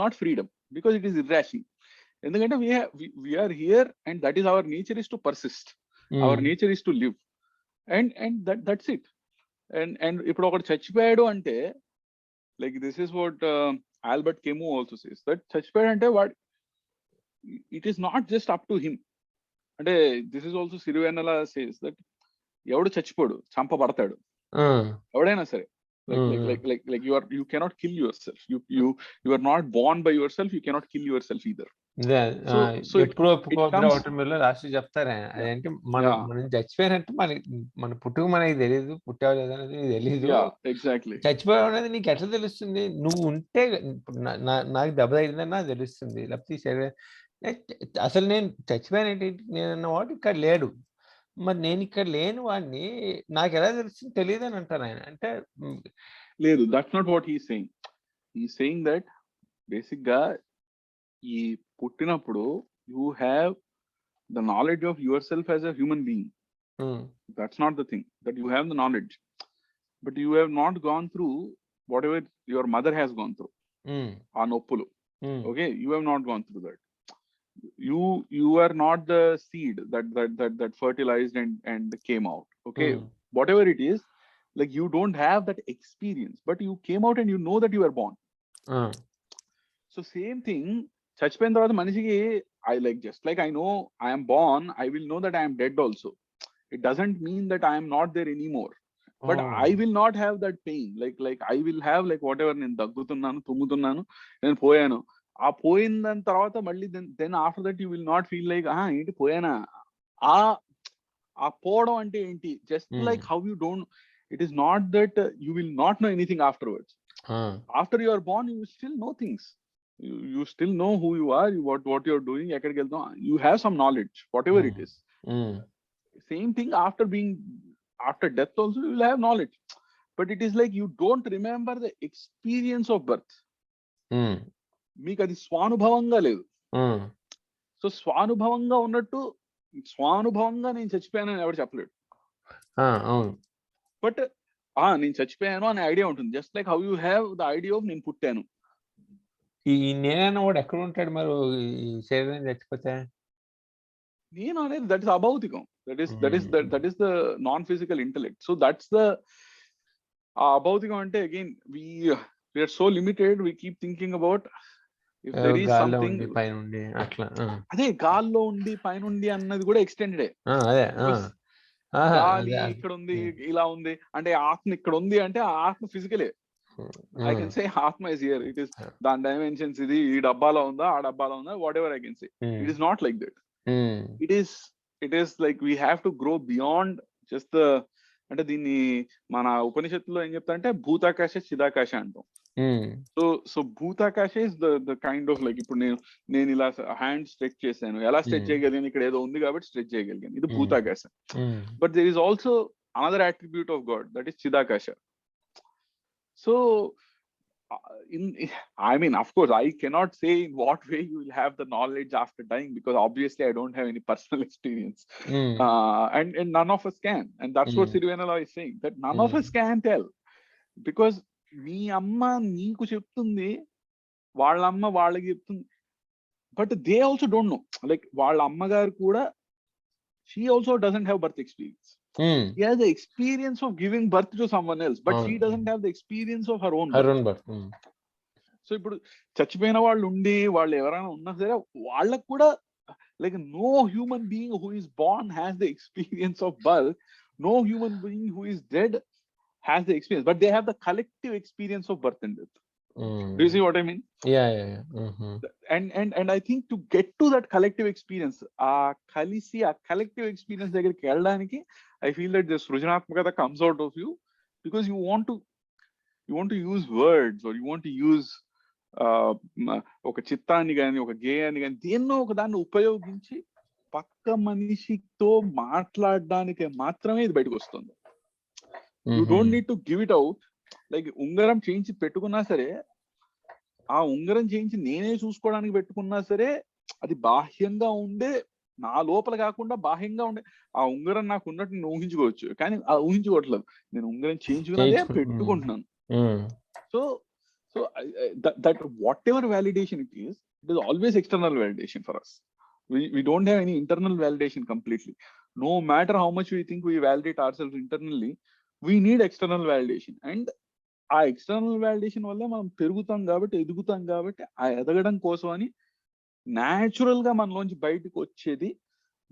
not freedom, because it is irrational. ఎందుకంటే we are here and that is our nature, is to persist, our nature is to live, and that's it. And ఇప్పుడు ఒకటి చచ్చిపోయాడు అంటే, like this is what Albert Camus also says, that చచ్చిపోయాడు అంటే it is not just up to him. అంటే this is also Siruvenala says that ఎవడు చచ్చిపోడు, చంపబడతాడు ఎవడైనా సరే. Like you cannot kill yourself. You are not born by yourself. You cannot kill yourself either. So ఎప్పుడు ఒప్పుకోవద్దు last చెప్తారా, అదేంటి మనం చచ్చిపోయినట్టు మన పుట్టుక మనకి తెలియదు, పుట్టావు లేదనేది తెలియదు. ఎగ్జాక్ట్లీ, చచ్చిపోయావు అనేది నీకు ఎట్లా తెలుస్తుంది? నువ్వు ఉంటే నాకు దెబ్బ తగిలిందని నాకు తెలుస్తుంది, లేకపోతే అసలు నేను చచ్చిపోయానంటే నేను అన్నవాడు ఇక్కడ లేడు, మరి నేను ఇక్కడ లేని వాడిని నాకు ఎలా తెలుస్తుంది, తెలియదు అని అంటారు ఆయన. అంటే లేదు, that's not what he saying. He saying that basic గా ఈ పుట్టినప్పుడు you have the knowledge of your self as a human being. That's not the thing, that you have the knowledge, but you have not gone through what ever your mother has gone through, ఆ నొప్పులు. Okay, you have not gone through that. You are not the seed that fertilized and came out. Okay, whatever it is, like you don't have that experience, but you came out and you know that you were born. So same thing, చచ్చిపోయిన తర్వాత మనిషికి just like I know I am born, I will know that I am dead also. It doesn't mean that I am not there anymore, but I will not have that pain. Like I will have like whatever, నేను దగ్గుతున్నాను, తుమ్ముతున్నాను, నేను పోయాను, ఆ పోయిన దాని తర్వాత మళ్ళీ then after that you will not feel like ఏంటి పోయానా. ఆ పోవడం అంటే ఏంటి, just like how you don't, it is not that you will not know anything afterwards. After you are born you still know things, you still know who you are, what you are doing, ఎక్కడికి వెళ్తాం, you have some knowledge whatever it is. Same thing after death also you will have knowledge, but it is like you don't remember the experience of birth. మీకు అది స్వానుభవంగా లేదు. So స్వానుభవంగా ఉన్నట్టు స్వానుభవంగా నేను చచ్చిపోయానని ఎవరు చెప్పలేడు. But నేను చచ్చిపోయాను అనే ఐడియా ఉంటుంది, just like how you have the idea of నేను పుట్టాను. ఈ నేను వాడు ఎక్కడ ఉంటాడు మరి ఈ శరీరం చచ్చిపోతే? నేను అనేది దట్ ఇస్ అభౌతికం, that is the non physical intellect. So that's the అభౌతికం. అంటే again we are so limited, we keep thinking about if there is something అదే గాల్లో ఉండి పైనుండి అన్నది కూడా ఎక్స్టెండెడ్. గాలి ఇక్కడ ఉంది, ఇలా ఉంది అంటే ఆత్మ ఇక్కడ ఉంది అంటే ఆత్మ ఫిజికలే. ఐ కెన్ సే ఆత్మ ఇస్ హియర్, ఇట్ ఇస్ దాని డైమెన్షన్స్, ఇది ఈ డబ్బాలో ఉందా ఆ డబ్బాలో ఉందా, whatever I can say. It is not like that. It is like we have to grow beyond just the, అంటే దీన్ని మన ఉపనిషత్తులో ఏం చెప్తారంటే భూతాకాశ చిదాకాశ అంటాం. సో భూతాకాశ is the kind of like, ఇప్పుడు నేను ఇలా హ్యాండ్ స్ట్రెచ్ చేశాను, ఎలా స్ట్రెచ్ చేయగలిగాను, ఇక్కడ ఏదో ఉంది కాబట్టి స్ట్రెచ్ చేయగలిగాను, ఇది భూతాకాశ. But there is also another attribute of God, that is చిదాకాశ. So I mean, of course, I cannot say in what way you will have the knowledge after dying, because obviously I don't have any personal experience, and none of us can, and that's what Siruvenala is saying, that none of us can tell, because మీ అమ్మ నీకు చెప్తుంది, వాళ్ళ అమ్మ వాళ్ళకి చెప్తుంది, but they also don't know. Like వాళ్ళ అమ్మగారు కూడా, she also doesn't have birth experience. She has the experience of giving birth to someone else, but she doesn't have the experience of her own birth. So ఇప్పుడు చచ్చిపోయిన వాళ్ళు ఉండి వాళ్ళు ఎవరైనా ఉన్నా సరే వాళ్ళకు కూడా like no human being who is born has the experience of birth. No human being who is dead has the experience, but they have the collective experience of birth and death. Do you see what I mean? Yeah. And I think to get to that collective experience, collective experience దగ్గరికి వెళ్ళడానికి I feel that the సృజనాత్మకత comes out of you, because you want to use words, or you want to use ఒక చిత్తాన్ని కానీ ఒక గేయాన్ని కానీ దేన్నో ఒక దాన్ని ఉపయోగించి పక్క మనిషితో మాట్లాడడానికి మాత్రమే ఇది బయటకు వస్తుంది. You don't need to give it out. Like ఉంగరం చేయించి పెట్టుకున్నా సరే, ఆ ఉంగరం చేయించి నేనే చూసుకోవడానికి పెట్టుకున్నా సరే, అది బాహ్యంగా ఉండే, నా లోపల కాకుండా బాహ్యంగా ఉండే ఆ ఉంగరం నాకు ఉన్నట్టు నేను ఊహించుకోవచ్చు, కానీ ఆ ఊహించుకోవట్లేదు, నేను ఉంగరం చేయించుకున్నదే పెట్టుకుంటున్నాను. So that whatever validation it is always external validation for us. We don't have any internal validation completely. No matter how much we think we validate ourselves internally, we need external validation. And ఆ external validation వల్ల మనం పెరుగుతాం కాబట్టి, ఎదుగుతాం కాబట్టి, ఆ ఎదగడం కోసం అని natural గా మనలోంచి బయటకు వచ్చేది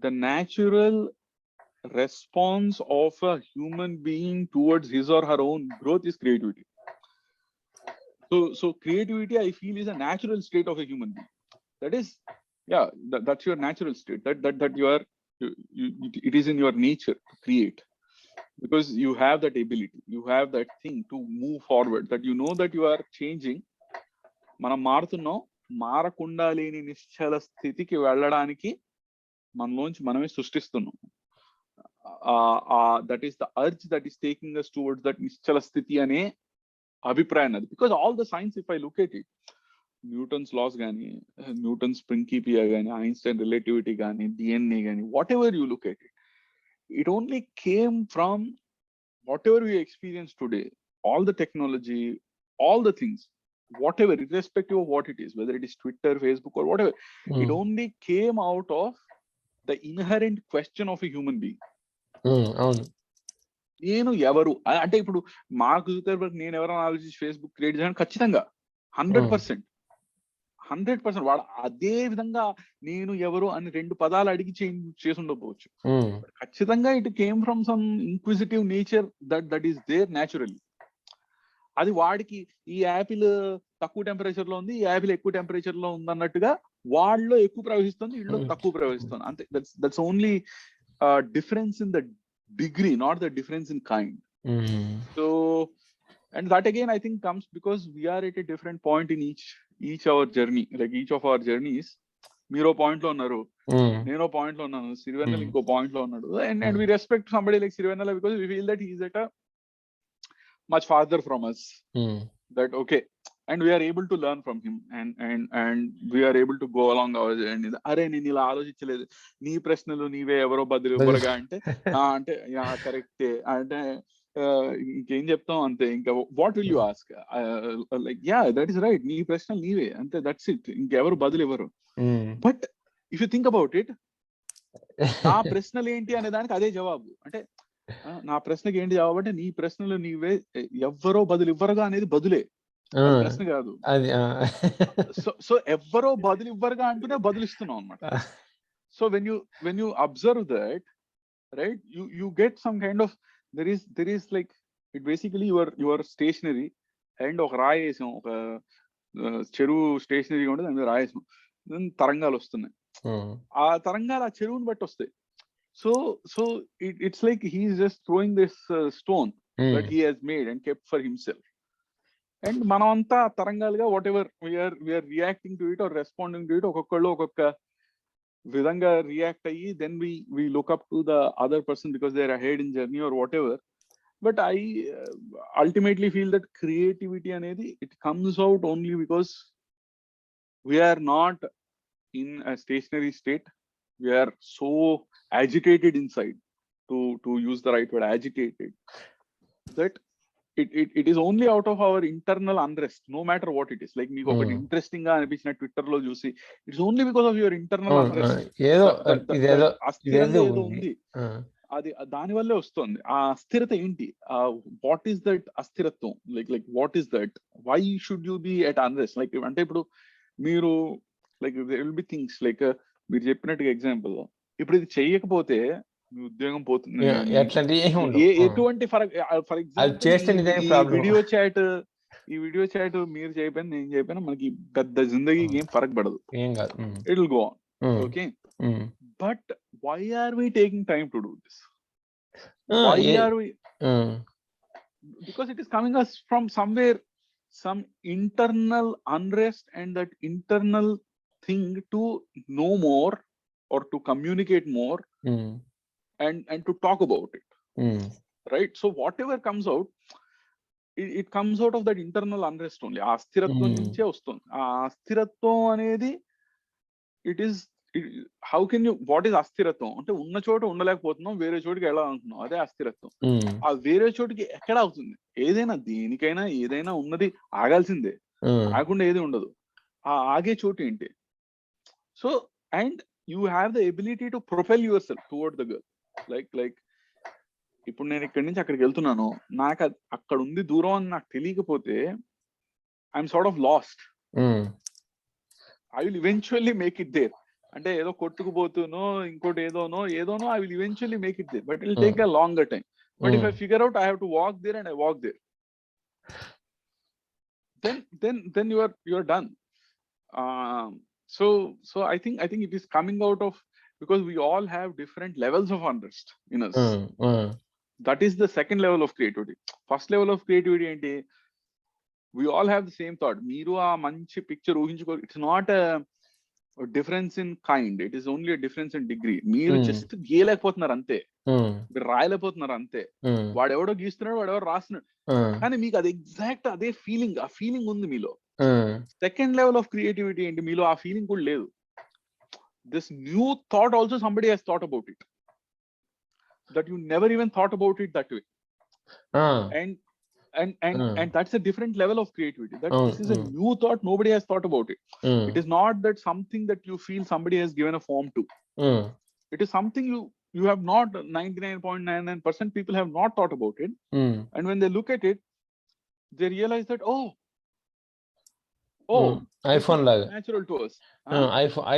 the natural response of a human being towards his or her own growth is creativity. So creativity, I feel, is a natural state of a human being. That is, that's your natural state. That you are, it is in your nature to create, because you have that ability, you have that thing to move forward, that you know that you are changing. మనం మారుతున్నాం, మారకుండా లేని నిశ్చల స్థితికి వెళ్ళడానికి మనలోంచి మనమే సృష్టిస్తున్నాం. That is the urge that is taking us towards that నిశ్చల స్థితి అనే అభిప్రాయం అది. Because all the science, if I look at it, Newton's laws కానీ, న్యూటన్స్ ప్రిన్సిపియా కానీ, ఐన్స్టైన్ రిలేటివిటీ కానీ, డిఎన్ఏ కానీ, whatever you look at it, it only came from whatever we experience today, all the technology, all the things, whatever, irrespective of what it is, whether it is Twitter, Facebook, or whatever, it only came out of the inherent question of a human being. నేను ఎవరు అంటే, ఇప్పుడు mark Zuckerberg నేను ఎవరైనా ఆలోచించి Facebook create చేయడానికి ఖచ్చితంగా 100% వాడు అదే విధంగా నేను ఎవరు అని 2 పదాలు అడిగి చేసి ఉండకపోవచ్చు. ఖచ్చితంగా it came from some inquisitive nature that is there naturally. అది వాడికి ఈ యాపిల్ తక్కువ టెంపరేచర్ లో ఉంది, ఈ యాపిల్ ఎక్కువ టెంపరేచర్ లో ఉంది అన్నట్టుగా వాళ్ళలో ఎక్కువ ప్రవహిస్తుంది, వీళ్ళు తక్కువ ప్రవహిస్తుంది, అంతే. That's only difference in the degree, not the difference in kind. So, and that again I think comes because we are at a different point in each our journey. Like each of our journeys, మీరు point లో ఉన్నారు, నేను point లో ఉన్నాను, సిరివెన్నెల ఇంకో point లో ఉన్నాడు, and we respect somebody like Sirivennela because we feel that he is at a much farther from us, that okay, and we are able to learn from him, and we are able to go along our journey. అరే నేను ఇలా ఆలోచించలేదు, నీ ప్రశ్నలు నీవే ఎవరో బదులు ఇవ్వరుగా అంటే కరెక్టే అంటే ఇంకేం చెప్తాం అంతే. ఇంకా what will you ask, like that is right, నీ ప్రశ్నలు నీవే అంతే, దట్స్ ఇట్, ఇంకెవరు బదులు ఇవ్వరు. But if you think about it, నా ప్రశ్నలు ఏంటి అనే దానికి అదే జవాబు. అంటే నా ప్రశ్నకి ఏంటి జవాబు అంటే, నీ ప్రశ్నలు నీవే, ఎవ్వరో బదులు ఇవ్వరుగా అనేది బదులే, ప్రశ్న కాదు. సో ఎవ్వరో బదులు ఇవ్వరుగా అంటూనే బదులిస్తున్నాం అనమాట. So when you observe that, right, you get some kind of, there is like, it basically your stationary and ఒక రాయి వేసాం, ఒక చెరువు స్టేషనరీగా ఉంటే దాని మీద రాయి వేసాం, తరంగాలు వస్తున్నాయి. ఆ తరంగాలు ఆ చెరువుని బట్టి వస్తాయి. So it's like he's just throwing this stone that he has made and kept for himself. And మనం అంతా తరంగాలుగా whatever we're reacting to it or responding to it, ఒక్కొక్కళ్ళు ఒక్కొక్క విధంగా రియాక్ట్ అయ్యి, then we look up to the other person because they are ahead in journey or whatever. But I ultimately feel that creativity అనేది it comes out only because we are not in a stationary state. We are so agitated inside, to use the right word, agitated, that it is only out of our internal unrest, no matter what it is. Like మీకు ఒకటి interesting గా అనిపించిన Twitter లో చూసి, it's only because of your internal unrest. ఏదో ఇదేదో అస్థిరంగా ఇదేదో ఏదో ఉంది, అది దాని వల్లే వస్తుంది. ఆ అస్థిరత ఏంటి? వాట్ ఈస్ దట్ అస్థిరత్వం? Like what is that? Why should you be at unrest? Like అంటే ఇప్పుడు మీరు like will be things like మీరు చెప్పినట్టుగా ఎగ్జాంపుల్, ఇప్పుడు ఇది చెయ్యకపోతే మీ ఉద్యోగం పోతుంది కానీ ఎటువంటి ఫర్ ఎగ్జాంపుల్ ఈ వీడియో చాట్ మీరు చేయకపోయినా నేను చేయకపోయినా మనకి పెద్ద జిందగీ ఏం ఫరక్ పడదు. It will go on. Okay, but why are we taking time to do this? Why are we? Because it is coming us from somewhere, some internal unrest, and that internal thing to know more or to communicate more and to talk about it. Right? So whatever comes out, it comes out of that internal unrest only. ఆ అస్థిరత్వం నుంచే వస్తుంది. ఆ అస్థిరత్వం అనేది it is how can you, what is అస్థిరత్వం అంటే ఉన్న చోట ఉండలేకపోతున్నాం, వేరే చోటుకి వెళ్ళాలనుకున్నాం, అదే అస్థిరత్వం. ఆ వేరే చోటుకి ఎక్కడ అవుతుంది? ఏదైనా దేనికైనా ఏదైనా ఉన్నది ఆగాల్సిందే, ఆగకుండా ఏది ఉండదు. ఆ ఆగే చోటు ఏంటి? So and you have the ability to profile your self towards the girl. Like ఇప్పుడు నేను ఇక్కడి నుంచి అక్కడికి వెళ్తున్నాను, నాకు అక్కడ ఉంది దూరం అని నాకు తెలియకపోతే I'm sort of lost. I will eventually make it there. అంటే ఏదో కొట్టుకుపోతునో ఇంకోటి ఏదోనో I will eventually make it there, but it will take a longer time. But if I figure out I have to walk there and I walk there, then you are done. So I think it is coming out of, because we all have different levels of unrest in us. That is the second level of creativity. First level of creativity enti, we all have the same thought. Meeru aa manchi picture uhinchuko, it's not a difference in kind, it is only a difference in degree. Meeru just గీయలేకపోతున్నారు అంతే, మీరు రాయలేకపోతున్నారు అంతే. వాడెవడో గీస్తున్నాడు, వాడెవడో రాస్తున్నాడు, కానీ మీకు అది exact అదే ఫీలింగ్, ఆ ఫీలింగ్ ఉంది మీలో. సెకండ్ లెవెల్ ఆఫ్ క్రియేటివిటీ ఏంటి? మీలో ఆ ఫీలింగ్ కూడా లేదు. This new thought also somebody has thought about it, that you never even thought about it that way. And that's a different level of creativity, that this is a new thought, nobody has thought about it. It is not that something that you feel somebody has given a form to. It is something you have not, 99.99% people have not thought about it. And when they look at it, they realize that oh iPhone లాగా natural to us.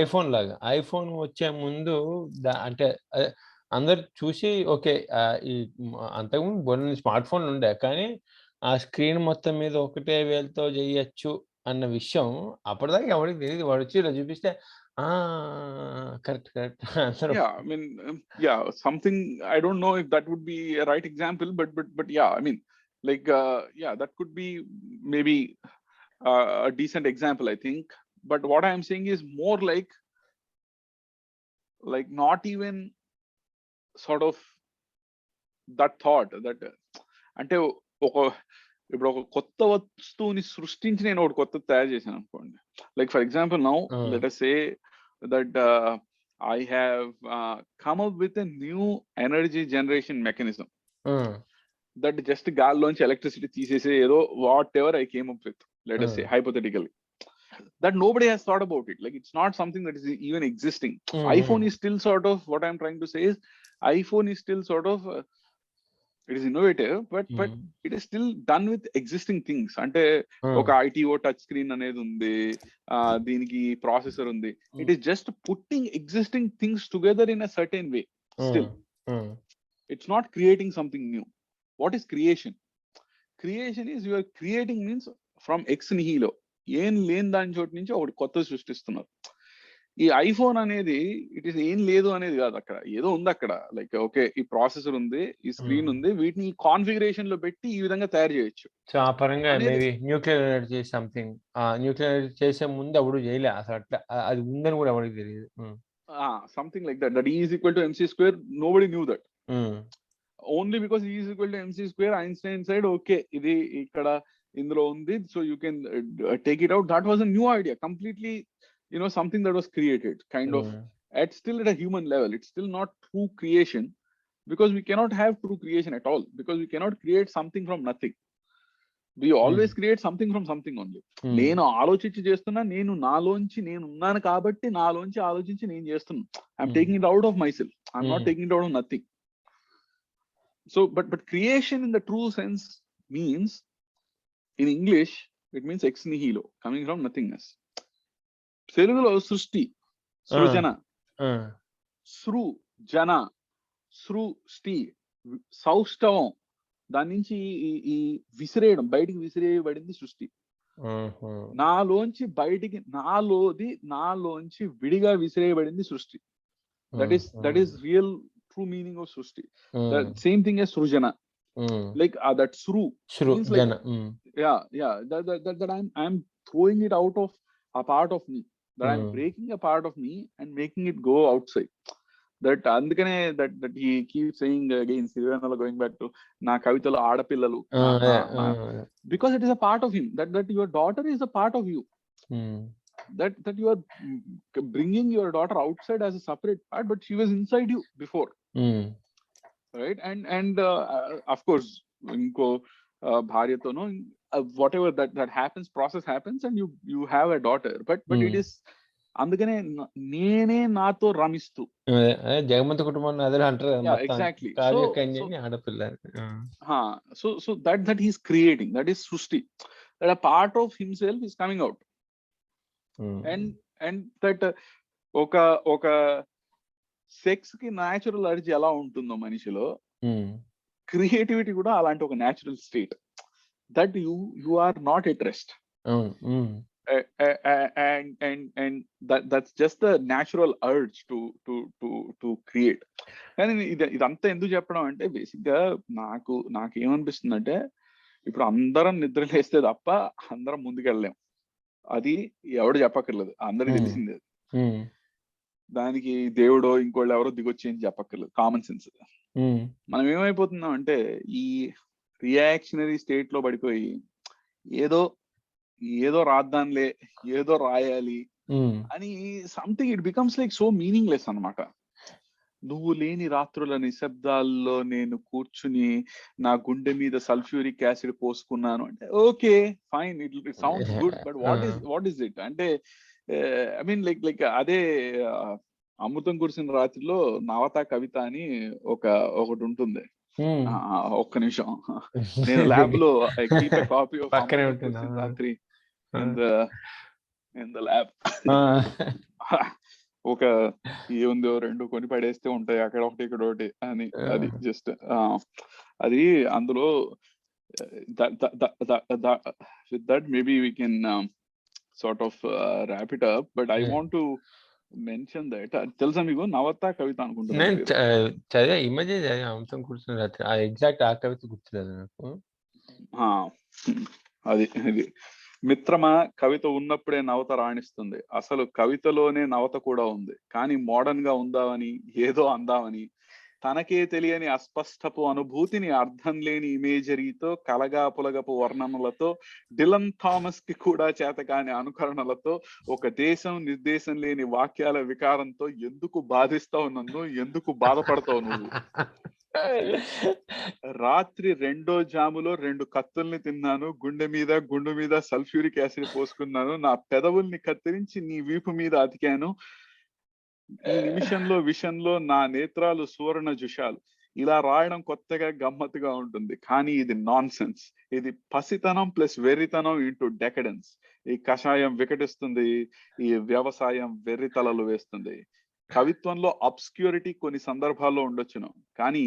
IPhone లాగా, iPhone వచ్చే ముందు అంటే అందరు చూసి okay, ఈ అంతకుముందు కొన్ని స్మార్ట్ ఫోన్లు ఉండే, కానీ ఆ స్క్రీన్ మొత్తం మీద ఒకటే వేలతో చేయొచ్చు అన్న విషయం అప్పటిదాకా ఎవరికి తెలియదు. వాడు వచ్చి ఇలా చూపిస్తే correct Yeah, I mean, yeah, something, I don't know if that would be a right example, but yeah, I mean, like yeah, that could be maybe a decent example, I think. But what I am saying is more like not even sort of that thought that అంటే ఇప్పుడు ఒక కొత్త వస్తువుని సృష్టించి నేను ఒకటి కొత్త తయారు చేశాను అనుకోండి. Like for example now let us say that I have come up with a new energy generation mechanism that just గాల్లోంచి ఎలక్ట్రిసిటీ తీసేసే ఏదో whatever I came up with, let us say hypothetically, that nobody has thought about it. Like it's not something that is even existing. iPhone is still sort of, what I'm trying to say is iPhone is still sort of it is innovative, but it is still done with existing things. అంటే ఒక ITO touch screen అనేది ఉంది, దీనికి processor ఉంది. It is just putting existing things together in a certain way. Still it's not creating something new. What is creation? Creation is you are creating means from ex nihilo, ఏం లేని దాని చోటు నుంచి ఒకటి కొత్తది సృష్టిస్తున్నారు. ఈ ఐఫోన్ అనేది ఇట్ ఈస్ ఏం లేదు అనేది కాదు, అక్కడ ఏదో ఉంది. అక్కడ లైక్ ఓకే, ఈ ప్రాసెసర్ ఉంది, ఈ స్క్రీన్ ఉంది, వీటిని కాన్ఫిగరేషన్ లో పెట్టి ఈ విధంగా తయారు చేయొచ్చు. సో ఆ పరంగా maybe nuclear energy something, nuclear చేసే ముందు అప్పుడు చేయలే అసలు, అట్లా అది ఉందని కూడా ఎవరికి తెలియదు. Something like that is equal to MC², nobody knew that. Only because is equal to MC², Einstein side okay ఇది ఇక్కడ ఇందులో ఉంది, so you can take it out. That was a new idea completely, you know, something that was created kind of at a human level. It's still not true creation, because we cannot have true creation at all, because we cannot create something from nothing. We always create something from something only. నేను ఆలోచించి చేస్తున్నా, నేను నాలోంచి నేను ఉన్నాను కాబట్టి నాలోంచి ఆలోచించి నేను చేస్తున్నా. I'm taking it out of myself, I'm not taking it out of nothing. So but creation in the true sense means, in English it means ex nihilo, coming from nothingness. తెలుగులో సృష్టి, సృజన, సృజన, సృష్టి, సౌష్ఠవం, దాని నుంచి ఈ విసిరేయడం, బయటికి విసిరేయబడింది సృష్టి. నాలోంచి బయటికి, నాలోంచి విడిగా విసిరేయబడింది సృష్టి. That is real true meaning of సృష్టి. సేమ్ థింగ్ as సృజన, like that means like, that I'm throwing it out of a part of me, that I'm breaking a part of me and making it go outside. That అందుకనే that he keeps saying again, Sirvanala, going back to నా కవితలో ఆడపిల్లలు, because it is a part of him, that your daughter is a part of you, that you are bringing your daughter outside as a separate part, but she was inside you before, right? And of course inko bharyatono whatever that happens, process happens, and you have a daughter, but it is అందుకనే నేనే నాతో రమిస్తూ, జగమంత కుటుంబం అదే అంటారు. Exactly. ఆడపిల్ల. So that he is creating, that is సృష్టి, that a part of himself is coming out. And that ఒక సెక్స్ కి న్యాచురల్ అర్జీ ఎలా ఉంటుందో మనిషిలో, క్రియేటివిటీ కూడా అలాంటి ఒక natural state, that you are not at rest. And that's just the natural urge to create. కానీ ఇదంతా ఎందుకు చెప్పడం అంటే, బేసిక్ గా నాకేమనిపిస్తుంది అంటే, ఇప్పుడు అందరం నిద్ర లేస్తే తప్ప అందరం ముందుకెళ్ళలేం. అది ఎవడు చెప్పక్కర్లేదు, అందరికి తెలిసిందే. దానికి దేవుడో ఇంకోళ్ళు ఎవరో దిగొచ్చి ఏం చెప్పక్కర్లేదు, కామన్ సెన్స్. మనం ఏమైపోతున్నాం అంటే, ఈ రియాక్షనరీ స్టేట్ లో పడిపోయి ఏదో రాద్దాంలే, ఏదో రాయాలి అని something, it becomes like so meaningless అన్నమాట. నువ్వు లేని రాత్రుల నిశ్శబ్దాల్లో నేను కూర్చుని నా గుండె మీద సల్ఫ్యూరిక్ యాసిడ్ పోసుకున్నాను అంటే, okay fine, it sounds good, but what is it అంటే, ఐ మీన్ లైక్ అదే అమృతం కురిసిన రాత్రిలో నవత కవిత అని ఒకటి ఉంటుంది. ఒక్క నిమిషం, నేను ల్యాబ్ లో కీప్ ఎ కాపీ ఆఫ్ రాత్రి ఇన్ ద ల్యాబ్. ఒక ఏముందో రెండు కొని పడేస్తే ఉంటాయి, అక్కడ ఒకటి ఇక్కడ ఒకటి అని. అది జస్ట్ అది అందులో with that maybe we can sort of wrap it up, but I want to mention that. తెలుసా మీకు నవత కవిత అనుకుంటున్నాను? చదివా, ఈ మధ్య చదివా, అమృతం కురిసిన రాత్రి. ఎగ్జాక్ట్ ఆ కవిత గుర్తులేదు నాకు. అది మిత్రమా, కవిత ఉన్నప్పుడే నవత రాణిస్తుంది. అసలు కవితలోనే నవత కూడా ఉంది, కానీ మోడర్న్ గా ఉందామని, ఏదో అందామని, తనకే తెలియని అస్పష్టపు అనుభూతిని అర్థం లేని ఇమేజరీతో, కలగాపులగపు వర్ణనలతో, డిలన్ థామస్ కి కూడా చేతకాని అనుకరణలతో, ఒక దేశం నిర్దేశం లేని వాక్యాల వికారంతో ఎందుకు బాధిస్తావు నన్ను, ఎందుకు బాధపడతావు నువ్వు? రాత్రి 2వ జాములో 2 కత్తుల్ని తిన్నాను, గుండె మీద సల్ఫ్యూరిక్ యాసిడ్ పోసుకున్నాను, నా పెదవుల్ని కత్తిరించి నీ వీపు మీద అతికాను, ఈ నిమిషంలో విషంలో నా నేత్రాలు సువర్ణ జుషాలు. ఇలా రాయడం కొత్తగా గమ్మత్తుగా ఉంటుంది, కానీ ఇది నాన్ సెన్స్. ఇది పసితనం ప్లస్ వెర్రితనం ఇంటూ డెకడెన్స్. ఈ కషాయం వికటిస్తుంది, ఈ వ్యవసాయం వెర్రితలలు వేస్తుంది. కవిత్వంలో అబ్స్క్యూరిటీ కొన్ని సందర్భాల్లో ఉండొచ్చును, కానీ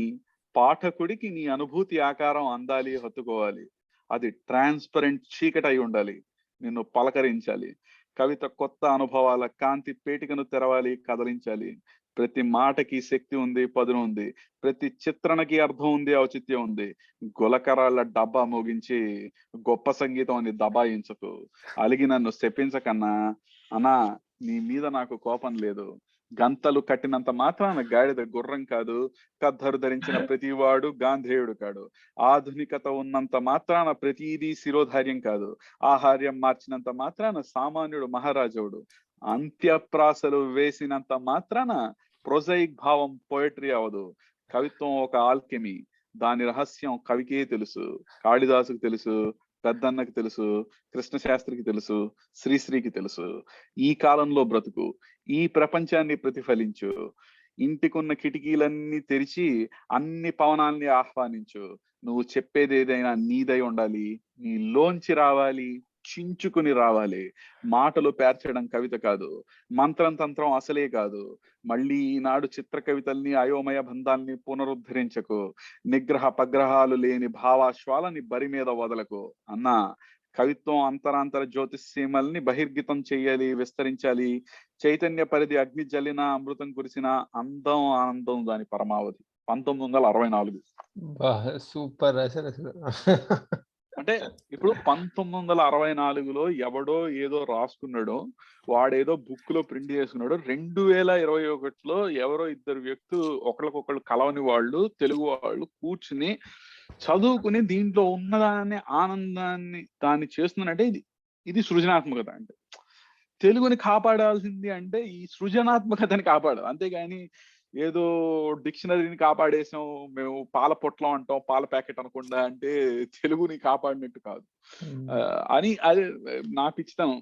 పాఠకుడికి నీ అనుభూతి ఆకారం అందాలి, హత్తుకోవాలి. అది ట్రాన్స్పరెంట్ చీకటి అయి ఉండాలి, నిన్ను పలకరించాలి. కవిత కొత్త అనుభవాల కాంతి పేటికను తెరవాలి, కదలించాలి. ప్రతి మాటకి శక్తి ఉంది, పదును ఉంది. ప్రతి చిత్రణకి అర్థం ఉంది, ఔచిత్యం ఉంది. గులకరాళ్ళ డబ్బా మోగించి గొప్ప సంగీతం అని దబాయించకు. అలిగి నన్ను శపించకన్నా, అన్నా నీ మీద నాకు కోపం లేదు. గంతలు కట్టినంత మాత్రాన గాడిద గుర్రం కాదు, కద్దరు ధరించిన ప్రతివాడు గాంధేయుడు కాడు. ఆధునికత ఉన్నంత మాత్రాన ప్రతిదీ శిరోధార్యం కాదు. ఆహార్యం మార్చినంత మాత్రాన సామాన్యుడు మహారాజవుడు. అంత్యప్రాసలు వేసినంత మాత్రాన ప్రొజైక్ భావం పోయట్రీ అవదు. కవిత్వం ఒక ఆల్కెమీ, దాని రహస్యం కవికే తెలుసు, కాళిదాసుకు తెలుసు, పెద్దన్నకి తెలుసు, కృష్ణశాస్త్రికి తెలుసు, శ్రీశ్రీకి తెలుసు. ఈ కాలంలో బ్రతుకు, ఈ ప్రపంచాన్ని ప్రతిఫలించు, ఇంటికున్న కిటికీలన్నీ తెరిచి అన్ని పవనాల్ని ఆహ్వానించు. నువ్వు చెప్పేది ఏదైనా నీదై ఉండాలి, నీలోంచి రావాలి, చించుకుని రావాలి. మాటలు పేర్చడం కవిత కాదు, మంత్రం తంత్రం అసలే కాదు. మళ్ళీ ఈనాడు చిత్ర కవితల్ని, అయోమయ బంధాల్ని పునరుద్ధరించకు. నిగ్రహ పగ్రహాలు లేని భావాశ్వాలని బరి మీద వదలకు. అన్న కవిత్వం అంతరాంతర జ్యోతిసీమల్ని బహిర్గతం చెయ్యాలి, విస్తరించాలి. చైతన్య పరిధి అగ్ని జల్లిన, అమృతం కురిసిన, అందం ఆనందం దాని పరమావధి. 1964. సూపర్ అసలు. అంటే ఇప్పుడు 1964లో ఎవడో ఏదో రాసుకున్నాడో, వాడేదో బుక్ లో ప్రింట్ చేసుకున్నాడు. 2021లో ఎవరో ఇద్దరు వ్యక్తులు ఒకరికొకళ్ళు కలవని వాళ్ళు, తెలుగు వాళ్ళు కూర్చుని చదువుకుని దీంట్లో ఉన్నదాన్ని, ఆనందాన్ని దాన్ని చేస్తున్నారంటే ఇది సృజనాత్మకత. అంటే తెలుగుని కాపాడాల్సింది అంటే ఈ సృజనాత్మకతని కాపాడాలి, అంతేగాని ఏదో డిక్షనరీని కాపాడేసాం మేము, పాల పొట్లం అంటాం పాల ప్యాకెట్ అనకుండా అంటే తెలుగుని కాపాడినట్టు కాదు అని అది నా పిచ్చితనం.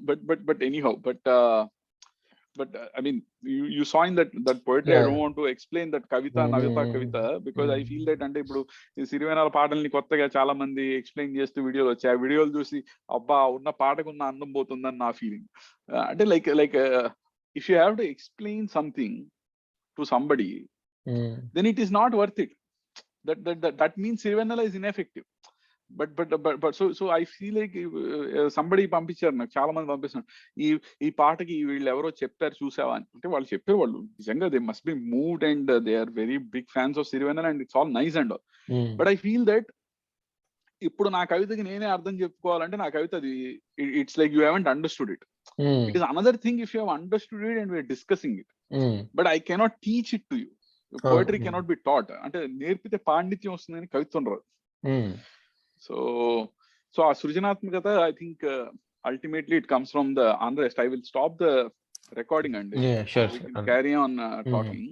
But anyhow, but I mean, you saw in that poetry. I don't want to explain that kavita, navita kavita, because I feel that అంటే ఇప్పుడు ఈ సిరివేనాల పాటల్ని కొత్తగా చాలా మంది ఎక్స్ప్లెయిన్ చేస్తూ వీడియోలు వచ్చాయి. ఆ వీడియోలు చూసి అబ్బా ఉన్న పాటకు ఉన్న అందం పోతుందని నా ఫీలింగ్. అంటే like if you have to explain something to somebody, then it is not worth it. That means Sirivennala is ineffective. But so I feel like somebody పంపించారు నాకు, చాలా మంది పంపిస్తున్నారు, ఈ పాటకి వీళ్ళు ఎవరో చెప్పారు చూసావా అని. అంటే వాళ్ళు చెప్పారు, వాళ్ళు నిజంగా they must be moved and they are very big fans of Sirivennala and it's all nice and all. But I feel that ఇప్పుడు నా కవితకి నేనే అర్థం చెప్పుకోవాలంటే నా కవిత అది it's like you haven't understood it. It is another thing if you have understood it and we are discussing it. But I cannot teach it to you. Poetry cannot be taught. అంటే నేర్పితే పాండిత్యం వస్తుందని కవిత్వం రాదు. So ఆ సృజనాత్మకత I think ultimately it comes from the unrest. I will stop the recording and yeah, sure, we can carry on talking.